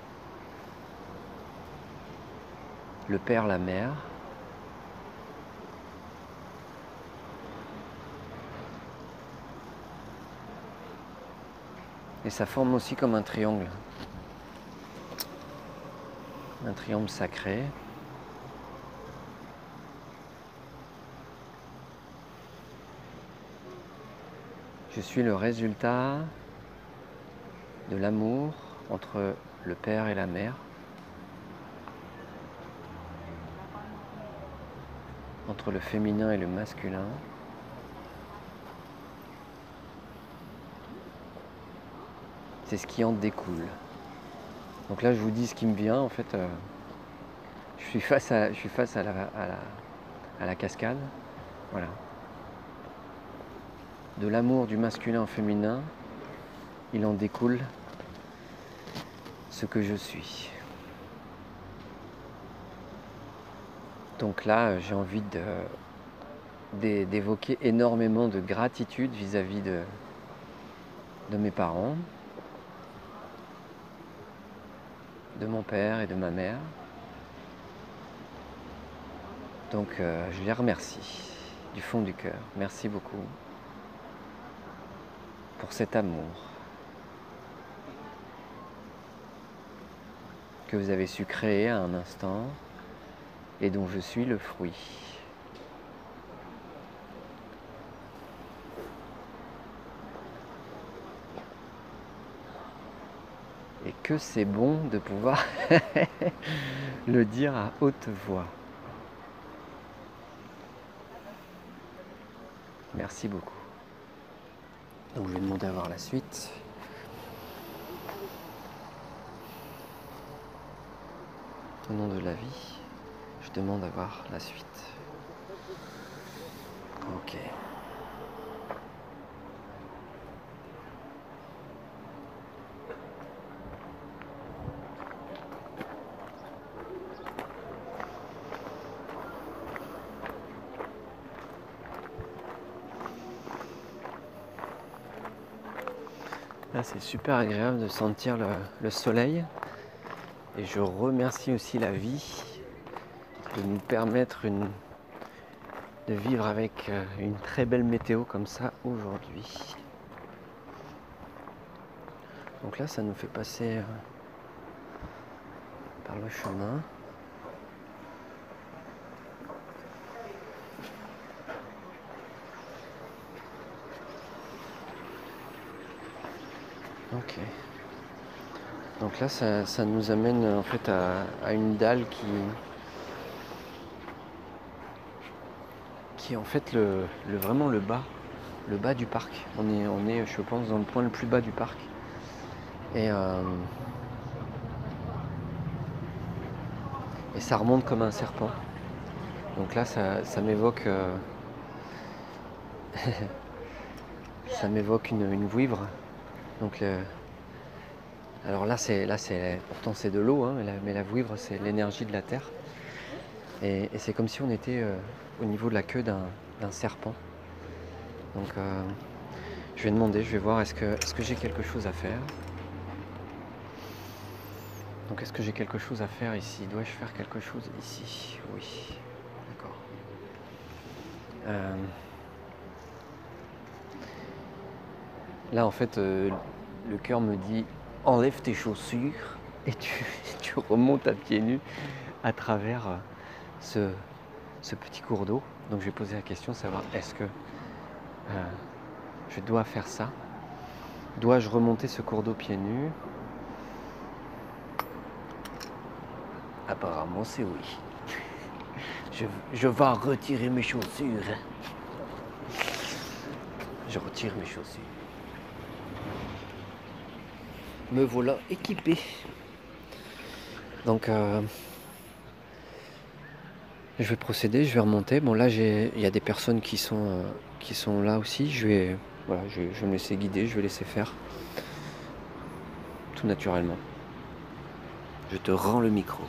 Le père, la mère. Et ça forme aussi comme un triangle. Un triangle sacré. Je suis le résultat de l'amour entre le père et la mère, entre le féminin et le masculin. C'est ce qui en découle. Donc là, je vous dis ce qui me vient. En fait, je suis face à la cascade. Voilà. De l'amour du masculin au féminin, il en découle ce que je suis. Donc là, j'ai envie d'évoquer énormément de gratitude vis-à-vis de mes parents, de mon père et de ma mère. Donc je les remercie du fond du cœur. Merci beaucoup pour cet amour que vous avez su créer à un instant et dont je suis le fruit. Et que c'est bon de pouvoir le dire à haute voix. Merci beaucoup. Donc je vais demander à voir la suite. Au nom de la vie, je demande à voir la suite. Ok. Là, c'est super agréable de sentir le soleil. Et je remercie aussi la vie de nous permettre de vivre avec une très belle météo comme ça aujourd'hui. Donc là, ça nous fait passer par le chemin. Ok. Donc là, ça nous amène en fait à une dalle qui est en fait vraiment le bas du parc. On est, je pense, dans le point le plus bas du parc. Et ça remonte comme un serpent. Donc là, ça m'évoque ça m'évoque une vouivre. Donc alors là, pourtant c'est de l'eau, hein, mais la vouivre, c'est l'énergie de la terre. Et c'est comme si on était au niveau de la queue d'un serpent. Donc je vais demander, je vais voir, est-ce que j'ai quelque chose à faire? Donc est-ce que j'ai quelque chose à faire ici? Dois-je faire quelque chose ici? Oui, d'accord. Là en fait, le cœur me dit enlève tes chaussures et tu remontes à pieds nus à travers ce petit cours d'eau. Donc je vais poser la question, savoir est-ce que je dois faire ça? Dois-je remonter ce cours d'eau pieds nus? Apparemment c'est oui. Je vais retirer mes chaussures. Je retire mes chaussures. Me voilà équipé. Donc je vais procéder, je vais remonter. Bon là il y a des personnes qui sont là aussi. Je vais me laisser guider, je vais laisser faire. Tout naturellement. Je te rends le micro.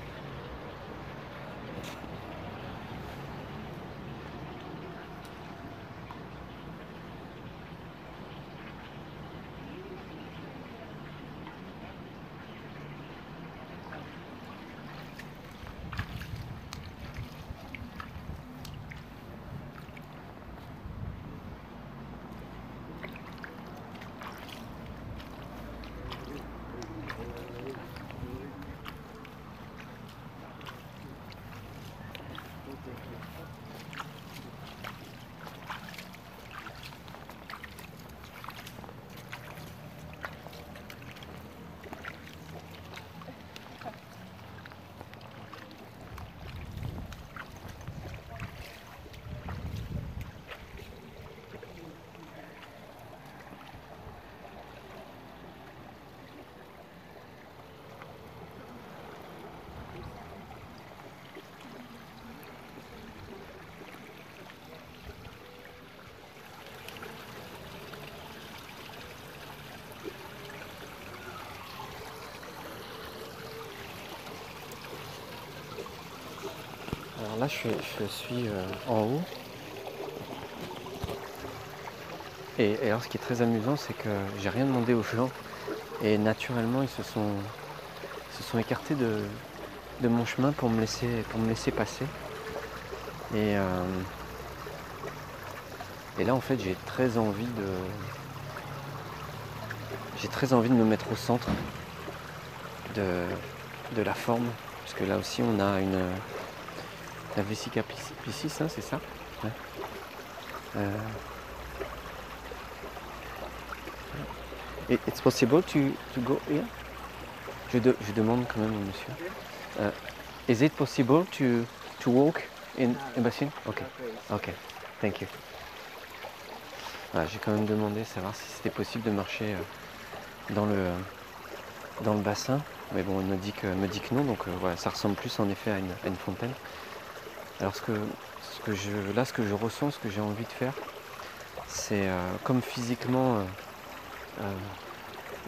Alors là, je suis en haut. Et alors, ce qui est très amusant, c'est que j'ai rien demandé aux gens. Et naturellement, ils se sont écartés de mon chemin pour me laisser passer. Et là, en fait, j'ai très envie de me mettre au centre de la forme. Parce que là aussi, on a la Vesica Piscis, hein, c'est ça? Ouais. It's possible to go here? Je demande quand même au monsieur. Is it possible to walk in basin? Ok, thank you. Voilà, j'ai quand même demandé savoir si c'était possible de marcher dans le bassin. Mais bon, il me dit que non, donc voilà, ça ressemble plus en effet à une fontaine. Alors ce Là, ce que je ressens, ce que j'ai envie de faire, c'est comme physiquement,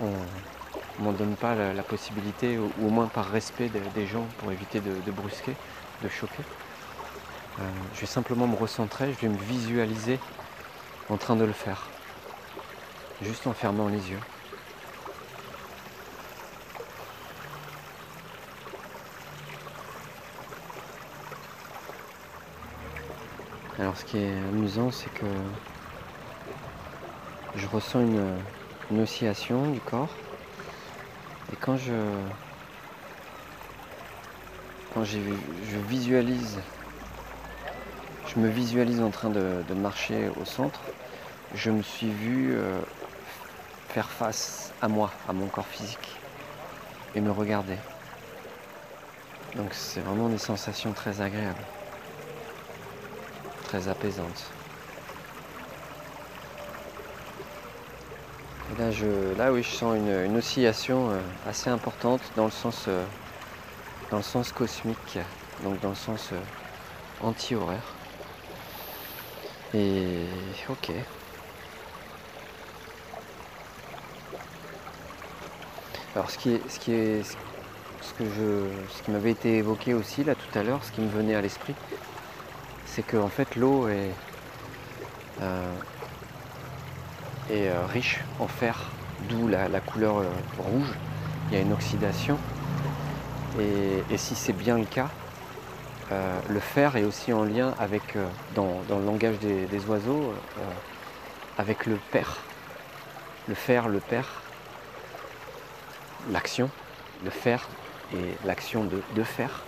on ne m'en donne pas la possibilité, ou au moins par respect des gens, pour éviter de brusquer, de choquer. Je vais simplement me recentrer, je vais me visualiser en train de le faire, juste en fermant les yeux. Alors ce qui est amusant, c'est que je ressens une oscillation du corps, et quand je visualise, je me visualise en train de marcher au centre, je me suis vu faire face à moi, à mon corps physique, et me regarder. Donc c'est vraiment des sensations très agréables, très apaisantes. Et là oui, je sens une oscillation assez importante dans le sens cosmique, donc dans le sens anti-horaire. Et ok. Alors ce qui m'avait été évoqué aussi là tout à l'heure, ce qui me venait à l'esprit, c'est que en fait l'eau est riche en fer, d'où la couleur rouge. Il y a une oxydation, et si c'est bien le cas, le fer est aussi en lien avec, dans le langage des oiseaux, avec le pair. Le fer, le pair, l'action, le fer et l'action de faire,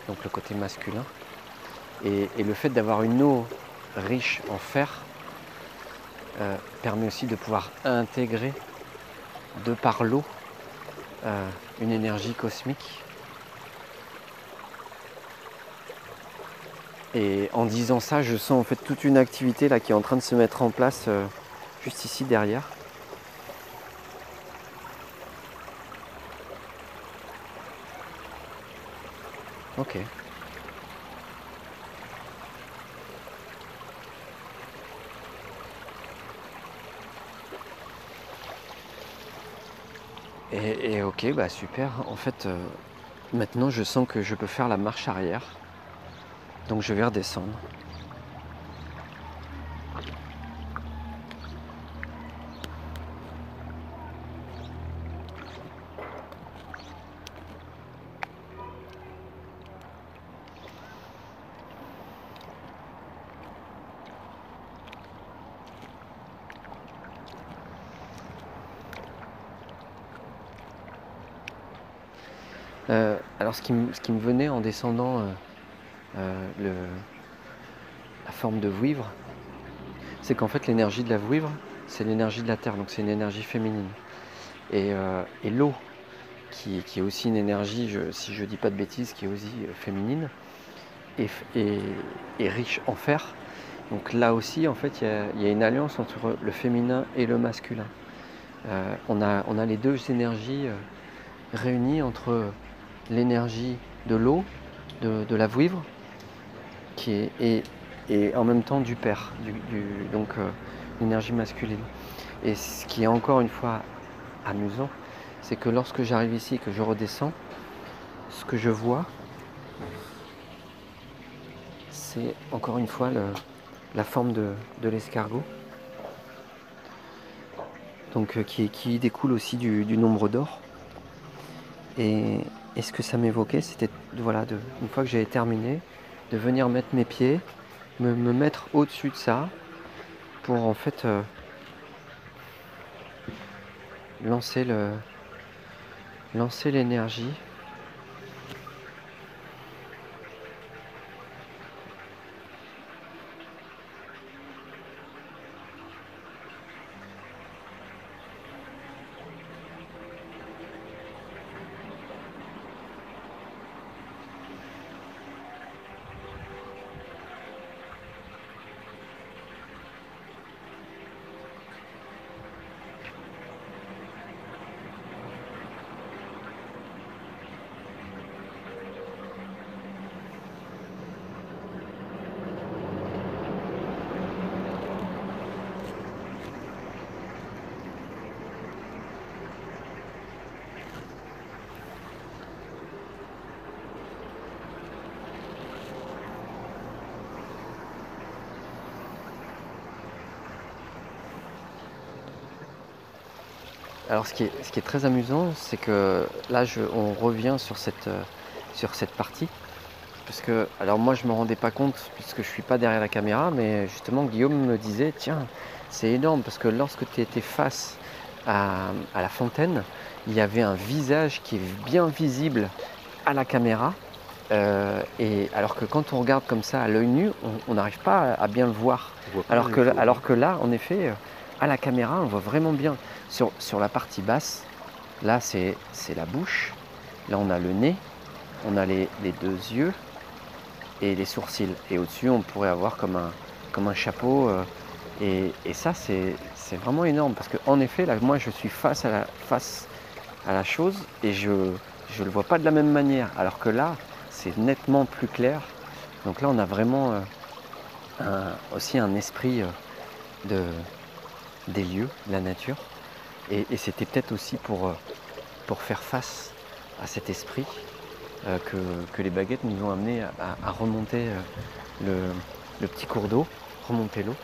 donc le côté masculin. Et le fait d'avoir une eau riche en fer permet aussi de pouvoir intégrer, de par l'eau, une énergie cosmique. Et en disant ça, je sens en fait toute une activité là qui est en train de se mettre en place juste ici derrière. Ok. Et ok, bah super. En fait, maintenant je sens que je peux faire la marche arrière. Donc je vais redescendre. Alors ce qui me venait en descendant la forme de vouivre, c'est qu'en fait l'énergie de la vouivre, c'est l'énergie de la terre, donc c'est une énergie féminine. Et l'eau, qui est aussi une énergie, si je ne dis pas de bêtises, qui est aussi féminine, et riche en fer. Donc là aussi, en fait, il y a une alliance entre le féminin et le masculin. On a les deux énergies réunies entre l'énergie de l'eau, de la vouivre, et en même temps du père, donc l'énergie masculine. Et ce qui est encore une fois amusant, c'est que lorsque j'arrive ici, que je redescends, ce que je vois, c'est encore une fois la forme de l'escargot, donc qui découle aussi du nombre d'or. Et ce que ça m'évoquait, c'était voilà, une fois que j'avais terminé, de venir mettre mes pieds, me mettre au-dessus de ça, pour en fait lancer l'énergie. Alors ce qui est très amusant, c'est que là, on revient sur cette partie. Parce que, alors moi, je ne me rendais pas compte, puisque je ne suis pas derrière la caméra, mais justement, Guillaume me disait, tiens, c'est énorme, parce que lorsque tu étais face à la fontaine, il y avait un visage qui est bien visible à la caméra. Et alors que quand on regarde comme ça à l'œil nu, on n'arrive pas à bien le voir. On voit pas la même chose, Alors hein. que là, en effet, à la caméra, on voit vraiment bien. Sur la partie basse, là, c'est la bouche. Là, on a le nez, on a les deux yeux et les sourcils. Et au-dessus, on pourrait avoir comme un chapeau. Et ça, c'est vraiment énorme. Parce qu'en effet, là, moi, je suis face à la chose et je ne le vois pas de la même manière. Alors que là, c'est nettement plus clair. Donc là, on a vraiment aussi un esprit des lieux, de la nature. Et c'était peut-être aussi pour faire face à cet esprit que les baguettes nous ont amené à remonter le petit cours d'eau, remonter l'eau.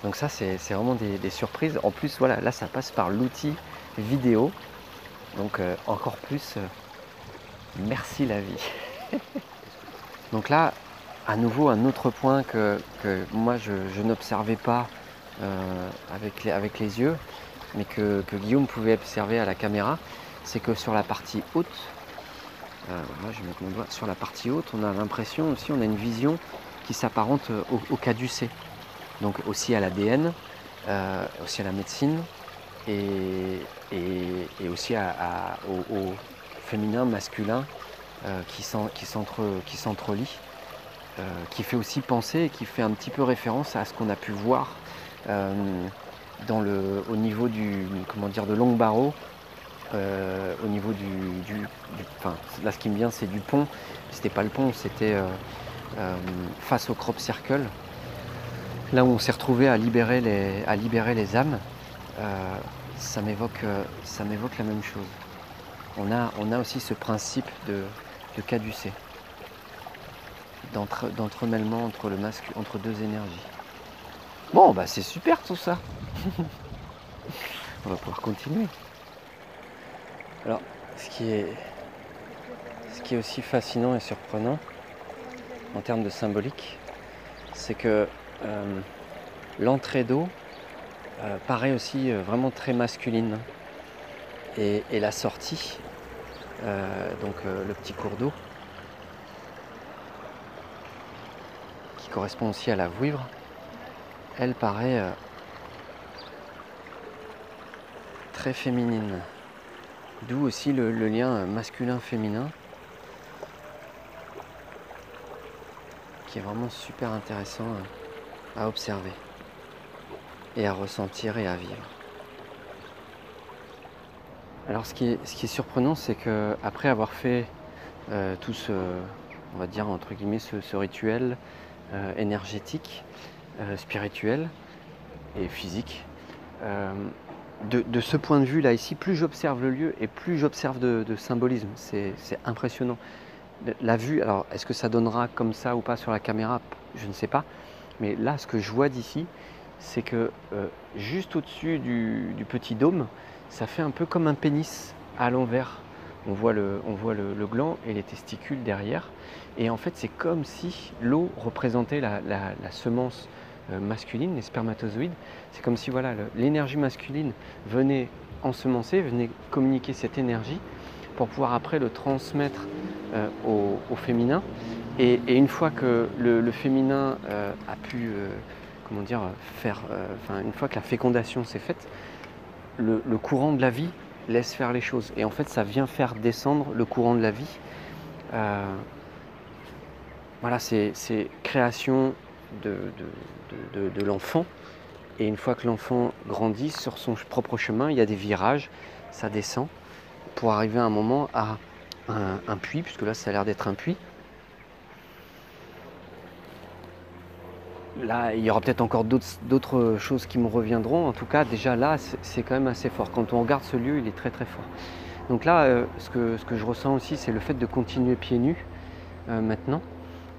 Donc ça, c'est vraiment des surprises. En plus, voilà, là, ça passe par l'outil vidéo. Donc encore plus, merci la vie. Donc là, à nouveau, un autre point que moi, je n'observais pas avec les yeux, mais que Guillaume pouvait observer à la caméra, c'est que sur la partie haute, moi je vais mettre mon doigt sur la partie haute, on a l'impression aussi, on a une vision qui s'apparente au caducée. Donc aussi à l'ADN, aussi à la médecine et aussi au féminin, masculin qui s'entrelient, qui fait aussi penser et qui fait un petit peu référence à ce qu'on a pu voir au niveau de Long-Barrow, au niveau enfin, là ce qui me vient c'est du pont, c'était pas le pont, c'était face au crop circle, là où on s'est retrouvé à libérer les âmes. Ça m'évoque la même chose. On a aussi ce principe de caducée, d'entremêlement entre deux énergies. Bon, bah c'est super tout ça. On va pouvoir continuer. Alors, ce qui est aussi fascinant et surprenant en termes de symbolique, c'est que l'entrée d'eau paraît aussi vraiment très masculine. Et la sortie, le petit cours d'eau, qui correspond aussi à la vouivre, elle paraît très féminine. D'où aussi le lien masculin-féminin, qui est vraiment super intéressant à observer, et à ressentir et à vivre. Alors ce qui est surprenant, c'est qu'après avoir fait tout ce, on va dire entre guillemets, ce rituel énergétique, spirituel et physique, de ce point de vue là ici, plus j'observe le lieu et plus j'observe de symbolisme. C'est impressionnant. La vue, alors est-ce que ça donnera comme ça ou pas sur la caméra, je ne sais pas. Mais là, ce que je vois d'ici, c'est que juste au-dessus du petit dôme, ça fait un peu comme un pénis à l'envers. On voit le gland et les testicules derrière. Et en fait, c'est comme si l'eau représentait la semence masculine, les spermatozoïdes. C'est comme si voilà, l'énergie masculine venait ensemencer, venait communiquer cette énergie pour pouvoir après le transmettre au féminin. Et une fois que le féminin a pu une fois que la fécondation s'est faite, le courant de la vie laisse faire les choses. Et en fait, ça vient faire descendre le courant de la vie. Voilà, c'est création de l'enfant. Et une fois que l'enfant grandit sur son propre chemin, il y a des virages, ça descend, pour arriver à un moment à un puits, puisque là, ça a l'air d'être un puits. Là, il y aura peut-être encore d'autres choses qui me reviendront. En tout cas, déjà là, c'est quand même assez fort. Quand on regarde ce lieu, il est très très fort. Donc là, ce que je ressens aussi, c'est le fait de continuer pieds nus maintenant.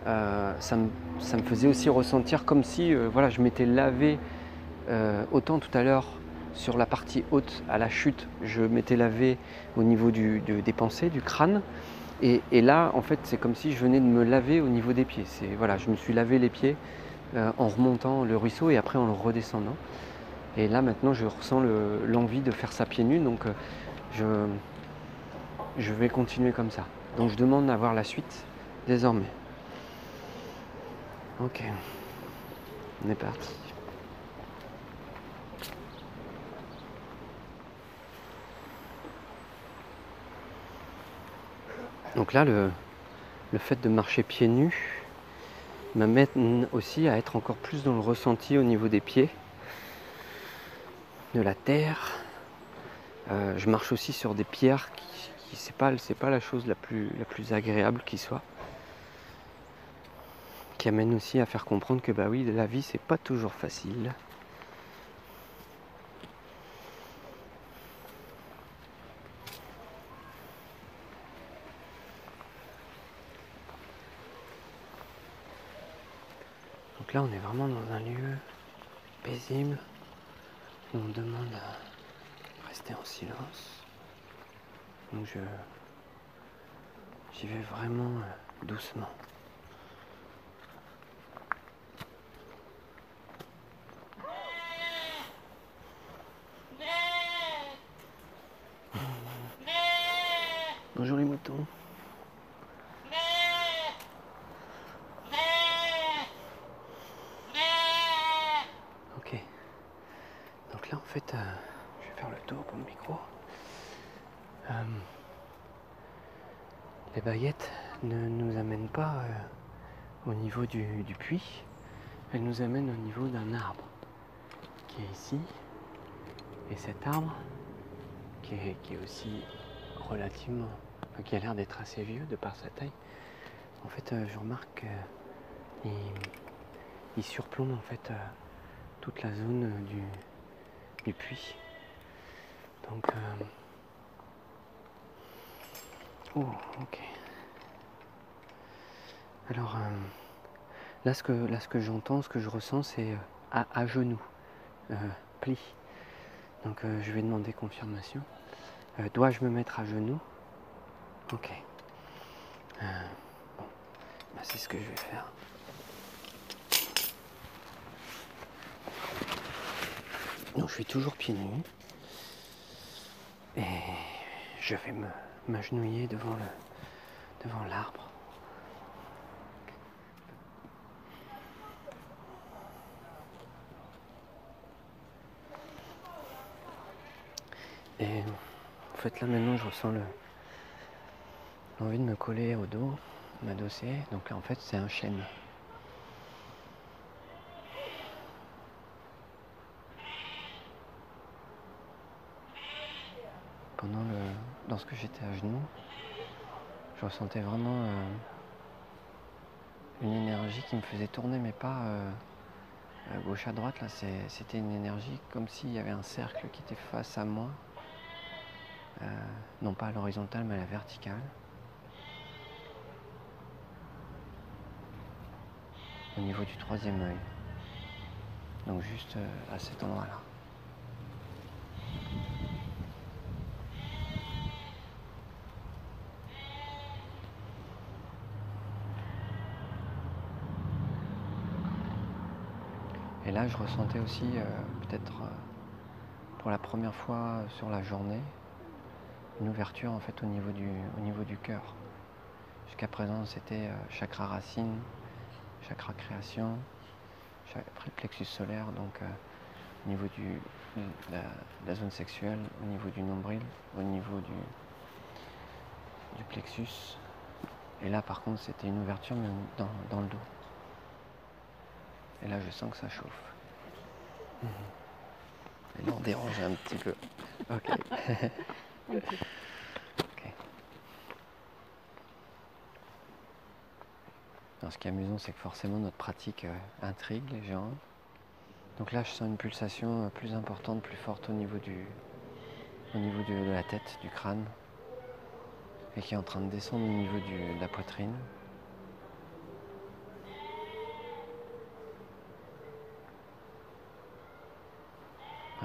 Ça me faisait aussi ressentir comme si voilà, je m'étais lavé autant tout à l'heure sur la partie haute à la chute, je m'étais lavé au niveau des pensées, du crâne. Et là, en fait, c'est comme si je venais de me laver au niveau des pieds. Voilà, je me suis lavé les pieds en remontant le ruisseau et après en le redescendant. Et là, maintenant, je ressens l'envie de faire ça pieds nus. Donc, je vais continuer comme ça. Donc, je demande à voir la suite désormais. Ok, on est parti. Donc là, le fait de marcher pieds nus m'amène aussi à être encore plus dans le ressenti au niveau des pieds, de la terre. Je marche aussi sur des pierres qui c'est pas la chose la plus agréable qui soit. Qui amène aussi à faire comprendre que bah oui, la vie c'est pas toujours facile. Donc là, on est vraiment dans un lieu paisible où on demande à rester en silence. Donc j'y vais vraiment doucement. Bonjour les moutons. Ok. Donc là, en fait, je vais faire le tour pour le micro. Les baguettes ne nous amènent pas au niveau du puits. Elles nous amènent au niveau d'un arbre qui est ici. Et cet arbre, qui est aussi relativement, qui a l'air d'être assez vieux de par sa taille, en fait, je remarque qu'il surplombe en fait toute la zone du puits. Donc, oh, ok. Alors, là, ce que j'entends, ce que je ressens, c'est à genoux, pli. Donc, je vais demander confirmation. Dois-je me mettre à genoux? Ok. Bon, bah, c'est ce que je vais faire. Donc, je suis toujours pieds nus. Et je vais m'agenouiller devant l'arbre. Et en fait là maintenant je ressens l'envie de me coller au dos, m'adosser. Donc là en fait c'est un chêne. Lorsque j'étais à genoux, je ressentais vraiment une énergie qui me faisait tourner mes pas gauche à droite. Là c'était une énergie comme s'il y avait un cercle qui était face à moi. Non pas à l'horizontale mais à la verticale. Au niveau du troisième œil. Donc juste à cet endroit-là. Et là je ressentais aussi peut-être pour la première fois sur la journée une ouverture en fait au niveau du cœur. Jusqu'à présent c'était chakra racine, chakra création, plexus solaire, donc au niveau de la zone sexuelle, au niveau du nombril, au niveau du plexus. Et là par contre c'était une ouverture même dans le dos. Et là je sens que ça chauffe. Et là on dérange un petit peu. Ok. Ok. Alors, ce qui est amusant, c'est que forcément notre pratique intrigue les gens. Donc là, je sens une pulsation plus importante, plus forte au niveau de la tête, du crâne, et qui est en train de descendre au niveau de la poitrine.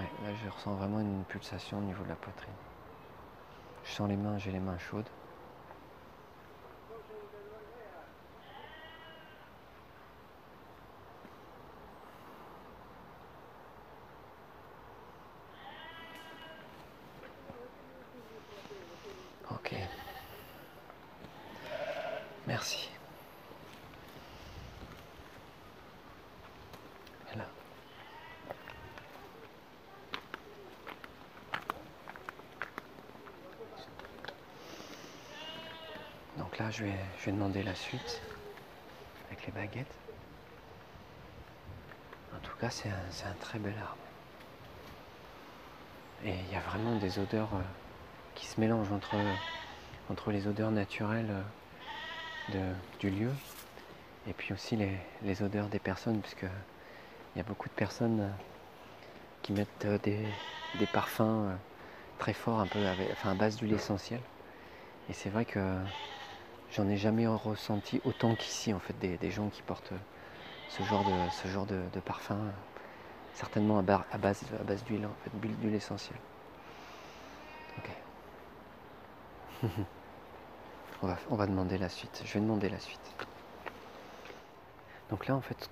Ouais, là je ressens vraiment une pulsation au niveau de la poitrine. Je sens les mains, j'ai les mains chaudes. Ok. Merci. Et là. Donc là, je vais demander la suite avec les baguettes. En tout cas, c'est un très bel arbre. Et il y a vraiment des odeurs qui se mélangent entre les odeurs naturelles du lieu et puis aussi les odeurs des personnes, puisque il y a beaucoup de personnes qui mettent des parfums très forts, un peu à base d'huile essentielle. Et c'est vrai que j'en ai jamais ressenti autant qu'ici, en fait, des gens qui portent ce genre de parfum, certainement à base d'huile, en fait, d'huile essentielle. Ok. On va demander la suite. Je vais demander la suite. Donc là, en fait, ce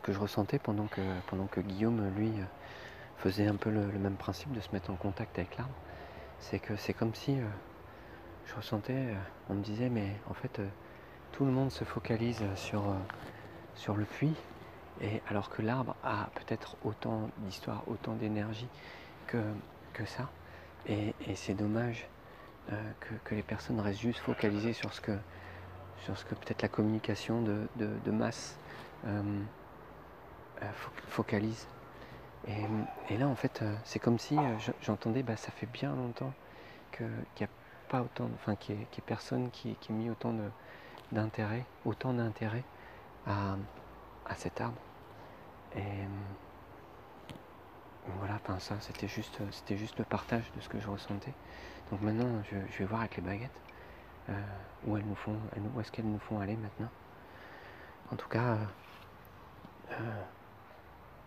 que je ressentais pendant que Guillaume, lui, faisait un peu le même principe de se mettre en contact avec l'arbre, c'est que c'est comme si je ressentais, on me disait, mais en fait, tout le monde se focalise sur le puits, et alors que l'arbre a peut-être autant d'histoire, autant d'énergie que ça, et c'est dommage que les personnes restent juste focalisées sur ce que peut-être la communication de masse focalise. Et là, en fait, c'est comme si j'entendais, ça fait bien longtemps qu'il n'y a pas autant, enfin, qu'il y ait personne qui ait mis autant d'intérêt à cet arbre. Et voilà, enfin, ça, c'était juste le partage de ce que je ressentais. Donc maintenant, je vais voir avec les baguettes où est-ce qu'elles nous font aller maintenant. En tout cas,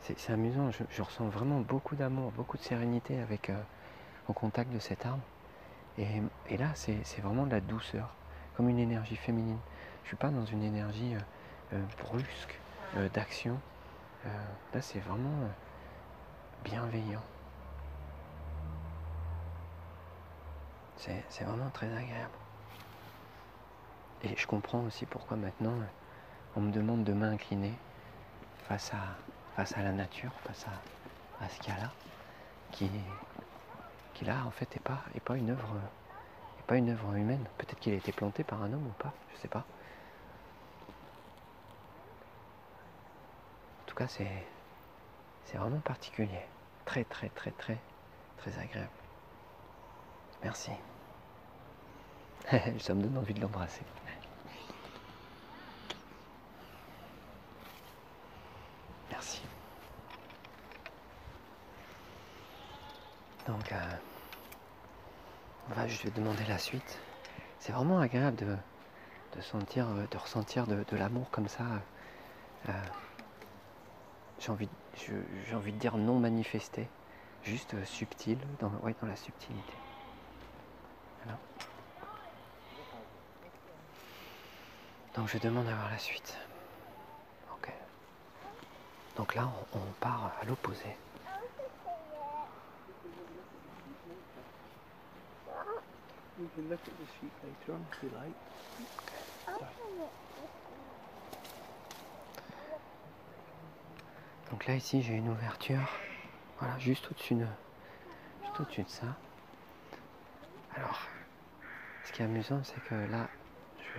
c'est amusant. Je ressens vraiment beaucoup d'amour, beaucoup de sérénité au contact de cet arbre. Et là, c'est vraiment de la douceur, comme une énergie féminine. Je ne suis pas dans une énergie brusque, d'action. Là, c'est vraiment bienveillant. C'est vraiment très agréable. Et je comprends aussi pourquoi maintenant on me demande de m'incliner face à la nature, face à ce qu'il y a là, qui là en fait est pas une œuvre humaine. Peut-être qu'il a été planté par un homme ou pas, je sais pas. En tout cas, c'est vraiment particulier, très très très très très agréable. Merci. Ça me donne envie de l'embrasser. Merci. Donc, je vais demander la suite. C'est vraiment agréable de ressentir de l'amour comme ça. J'ai envie de dire non manifesté, juste subtil, dans la subtilité. Voilà. Donc je demande à voir la suite. Ok. Donc là, on part à l'opposé. You can look at the sheet later on if you like. Donc là, ici, j'ai une ouverture. Voilà, juste au-dessus de ça. Alors, ce qui est amusant, c'est que là, je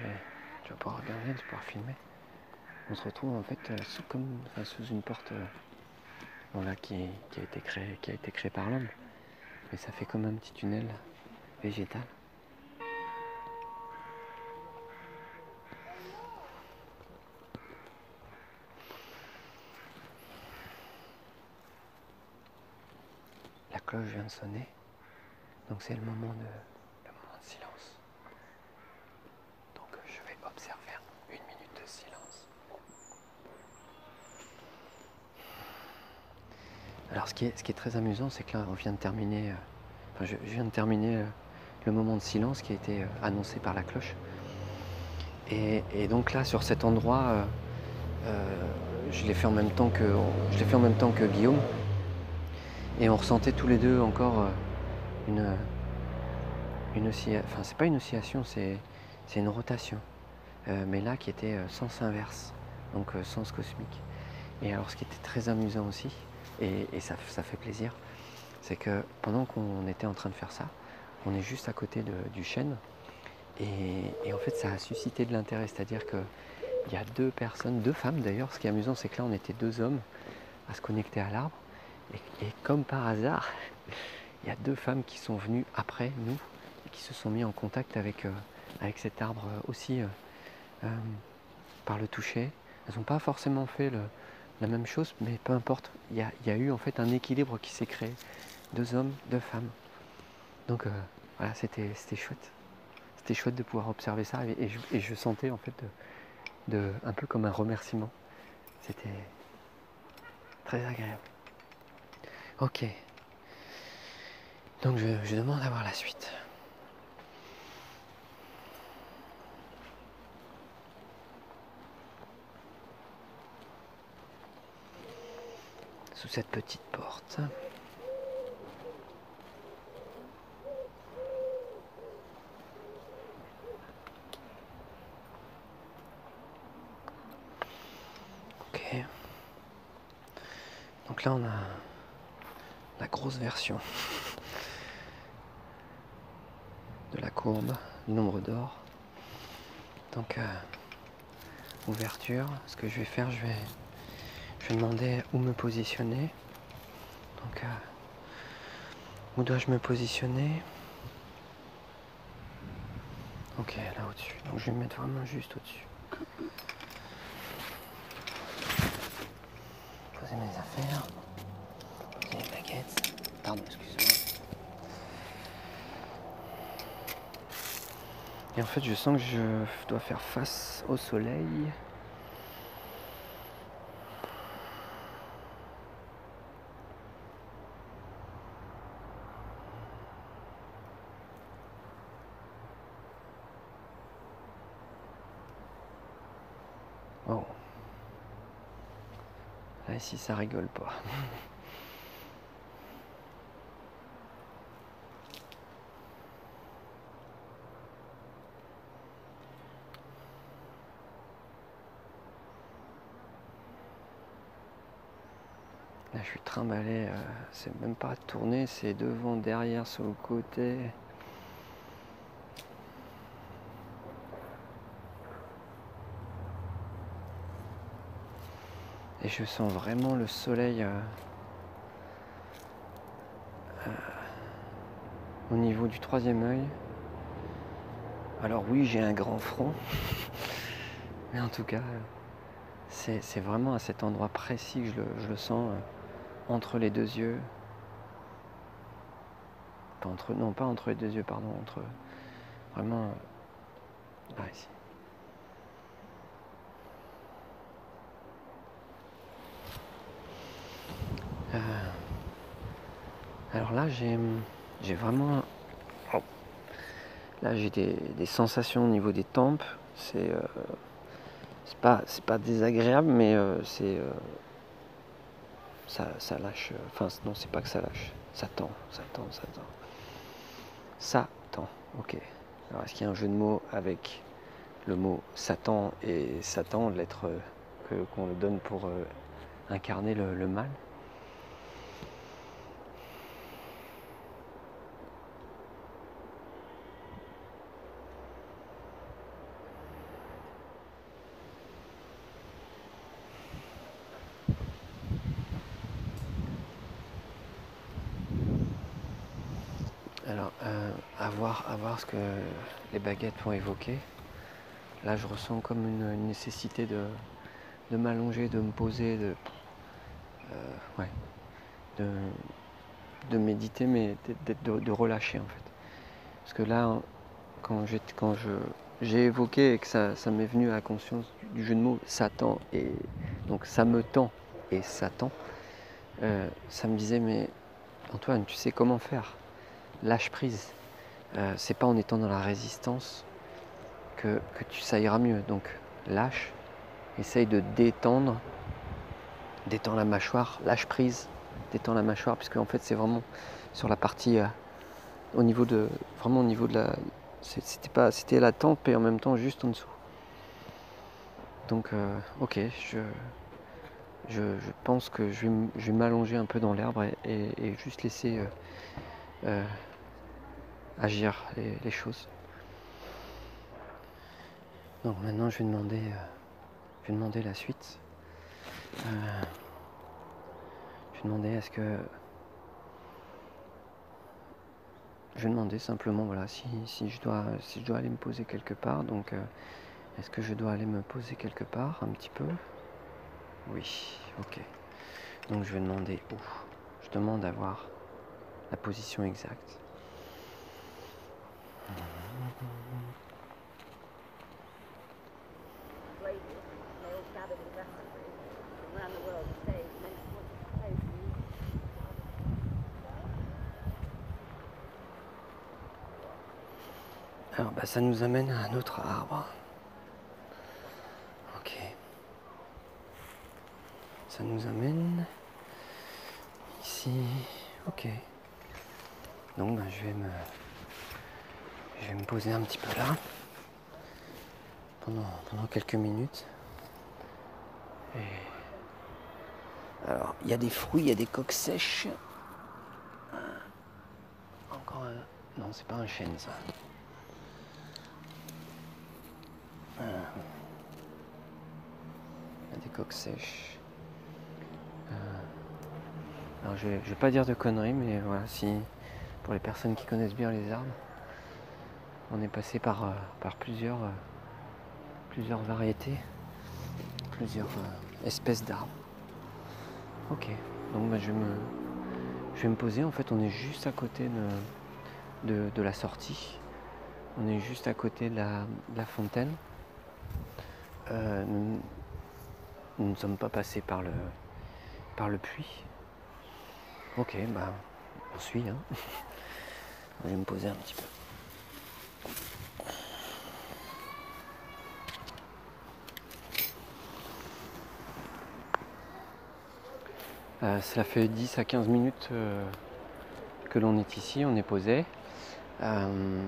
vais pouvoir regarder, je vais pouvoir filmer. On se retrouve en fait sous une porte qui a été créée par l'homme. Mais ça fait comme un petit tunnel végétal. La cloche vient de sonner, donc c'est le moment de silence. Donc je vais observer 1 minute de silence. Alors ce qui est très amusant, c'est que là on vient de terminer, je viens de terminer le moment de silence qui a été annoncé par la cloche. Et donc là sur cet endroit, je l'ai fait en même temps que Guillaume. Et on ressentait tous les deux encore une oscillation, enfin c'est pas une oscillation, c'est une rotation. Mais là qui était sens inverse, donc sens cosmique. Et alors ce qui était très amusant aussi, et ça fait plaisir, c'est que pendant qu'on était en train de faire ça, on est juste à côté du chêne, et en fait ça a suscité de l'intérêt, c'est-à-dire qu'il y a deux personnes, deux femmes d'ailleurs. Ce qui est amusant, c'est que là on était deux hommes à se connecter à l'arbre, et comme par hasard, il y a deux femmes qui sont venues après nous, et qui se sont mis en contact avec cet arbre aussi par le toucher. Elles n'ont pas forcément fait la même chose, mais peu importe. Il y a eu en fait un équilibre qui s'est créé. Deux hommes, deux femmes. Donc voilà, c'était chouette. C'était chouette de pouvoir observer ça, et je sentais en fait un peu comme un remerciement. C'était très agréable. Ok. Donc je demande à voir la suite. Sous cette petite porte. Ok. Donc là on a la grosse version de la courbe du nombre d'or. Donc ouverture. Ce que je vais faire, je vais demander où me positionner. Donc où dois-je me positionner? Ok, là au-dessus. Donc je vais me mettre vraiment juste au-dessus. Poser mes affaires. Poser les baguettes. Pardon, excusez-moi. Et en fait, je sens que je dois faire face au soleil. Oh. Là, ici, ça rigole pas. Là, je suis trimballé. C'est même pas tourné, c'est devant, derrière, sur le côté. Et je sens vraiment le soleil au niveau du troisième œil. Alors oui, j'ai un grand front, mais en tout cas, c'est vraiment à cet endroit précis que je le sens, entre les deux yeux. Pas entre les deux yeux, pardon, vraiment là, ici. Alors là, j'ai vraiment... Oh. Là, j'ai des sensations au niveau des tempes. C'est pas désagréable, mais ça lâche. Enfin, non, c'est pas que ça lâche. Ça tend. Satan, ok. Alors, est-ce qu'il y a un jeu de mots avec le mot Satan et Satan, l'être qu'on le donne pour incarner le mal? Alors, à voir ce que les baguettes vont évoquer. Là, je ressens comme une nécessité de m'allonger, de me poser, de méditer, mais de relâcher en fait. Parce que là, quand j'ai évoqué et que ça m'est venu à la conscience du jeu de mots Satan, et donc ça me tend et Satan, ça me disait, mais Antoine, tu sais comment faire? Lâche prise. C'est pas en étant dans la résistance que ça ira mieux. Donc lâche, essaye de détendre la mâchoire, lâche prise, détends la mâchoire, puisque en fait c'est vraiment sur la partie au niveau de la, c'était la tempe et en même temps juste en dessous. Donc ok, je pense que je vais m'allonger un peu dans l'herbe et juste laisser agir les choses. Donc maintenant je vais demander la suite. Je vais demander je vais demander simplement voilà si je dois aller me poser quelque part. Donc est-ce que je dois aller me poser quelque part un petit peu? Oui, ok. Donc je vais demander où. Je demande à voir la position exacte. Alors bah, ça nous amène à un autre arbre. Ok. Ça nous amène ici. Ok. Donc bah, je vais me poser un petit peu là pendant quelques minutes. Alors il y a des fruits, il y a des coques sèches. Encore un. Non, c'est pas un chêne ça. Il y a des coques sèches. Alors je vais pas dire de conneries, mais voilà, si pour les personnes qui connaissent bien les arbres, on est passé par plusieurs variétés, plusieurs espèces d'arbres. Ok, donc bah, je vais me poser. En fait, on est juste à côté de la sortie. On est juste à côté de la fontaine. Nous ne sommes pas passés par le puits. Ok, bah on suit. Hein. Je vais me poser un petit peu. Cela fait 10 à 15 minutes que l'on est ici, on est posé. On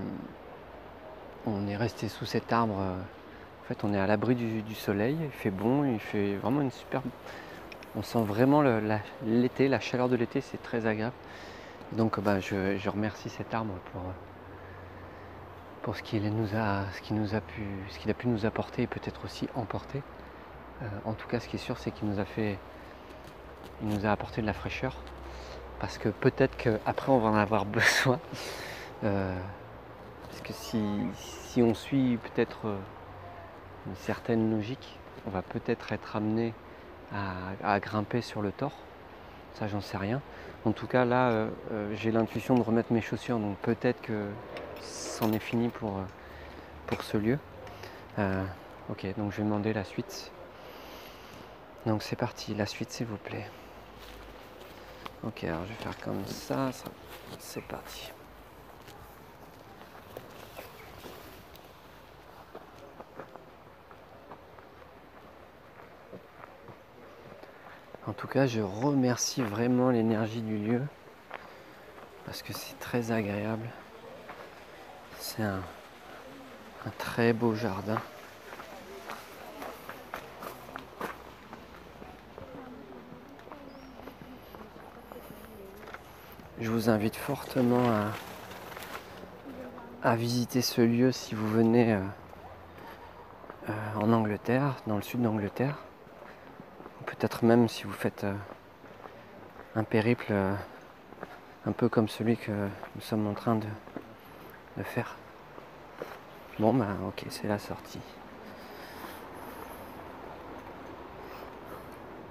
est resté sous cet arbre. En fait, on est à l'abri du soleil. Il fait bon, il fait vraiment une superbe. On sent vraiment l'été, la chaleur de l'été, c'est très agréable. Donc, bah, je remercie cet arbre pour ce qu'il a pu nous apporter et peut-être aussi emporter. En tout cas, ce qui est sûr, c'est qu'il nous a apporté de la fraîcheur. Parce que peut-être qu'après, on va en avoir besoin. Parce que si on suit peut-être une certaine logique, on va peut-être être amené à grimper sur le tort. Ça, j'en sais rien. En tout cas, là, j'ai l'intuition de remettre mes chaussures, donc peut-être que c'en est fini pour ce lieu. Ok, donc je vais demander la suite. Donc c'est parti, la suite s'il vous plaît. Ok, alors je vais faire comme ça. C'est parti. En tout cas, je remercie vraiment l'énergie du lieu parce que c'est très agréable. C'est un très beau jardin. Je vous invite fortement à visiter ce lieu si vous venez en Angleterre, dans le sud d'Angleterre. Peut-être même si vous faites un périple un peu comme celui que nous sommes en train de faire. Bon bah ok, c'est la sortie.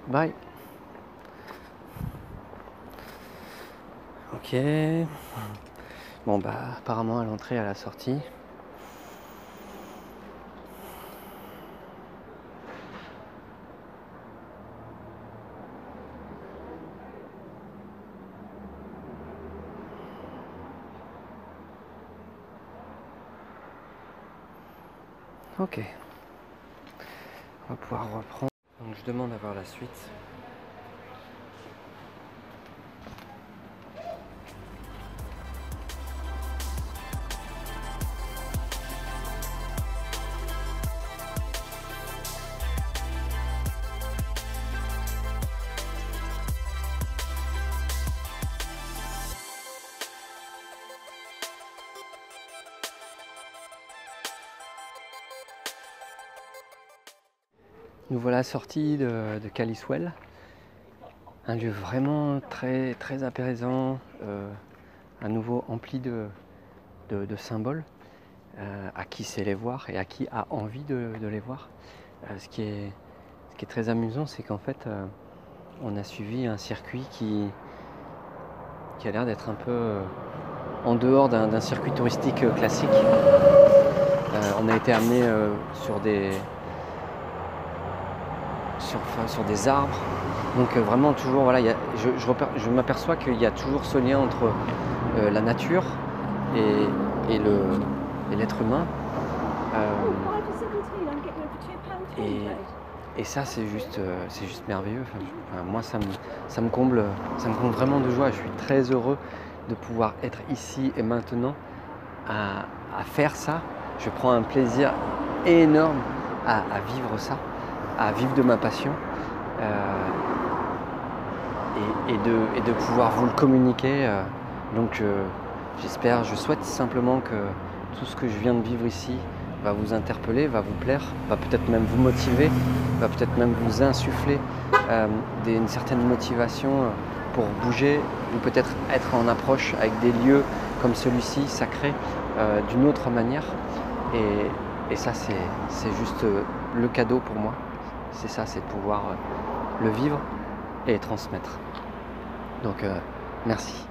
Bye. Ok. Bon bah apparemment à l'entrée, à la sortie. Ok. On va pouvoir reprendre. Donc je demande à voir la suite. Nous voilà sortis de Kalispell, un lieu vraiment très, très apaisant, à nouveau empli de symboles, à qui sait les voir et à qui a envie de les voir. Ce qui est très amusant, c'est qu'en fait, on a suivi un circuit qui a l'air d'être un peu en dehors d'un circuit touristique classique. On a été amené sur des arbres, donc vraiment toujours, voilà, je m'aperçois qu'il y a toujours ce lien entre la nature et l'être humain, et ça c'est juste merveilleux. Moi ça me comble vraiment de joie. Je suis très heureux de pouvoir être ici et maintenant à faire ça. Je prends un plaisir énorme à vivre ça, à vivre de ma passion, et de pouvoir vous le communiquer. Donc je souhaite simplement que tout ce que je viens de vivre ici va vous interpeller, va vous plaire, va peut-être même vous motiver, va peut-être même vous insuffler une certaine motivation pour bouger, ou peut-être être en approche avec des lieux comme celui-ci, sacré, d'une autre manière. Et ça, c'est juste le cadeau pour moi. C'est ça, c'est de pouvoir le vivre et le transmettre. Donc, merci.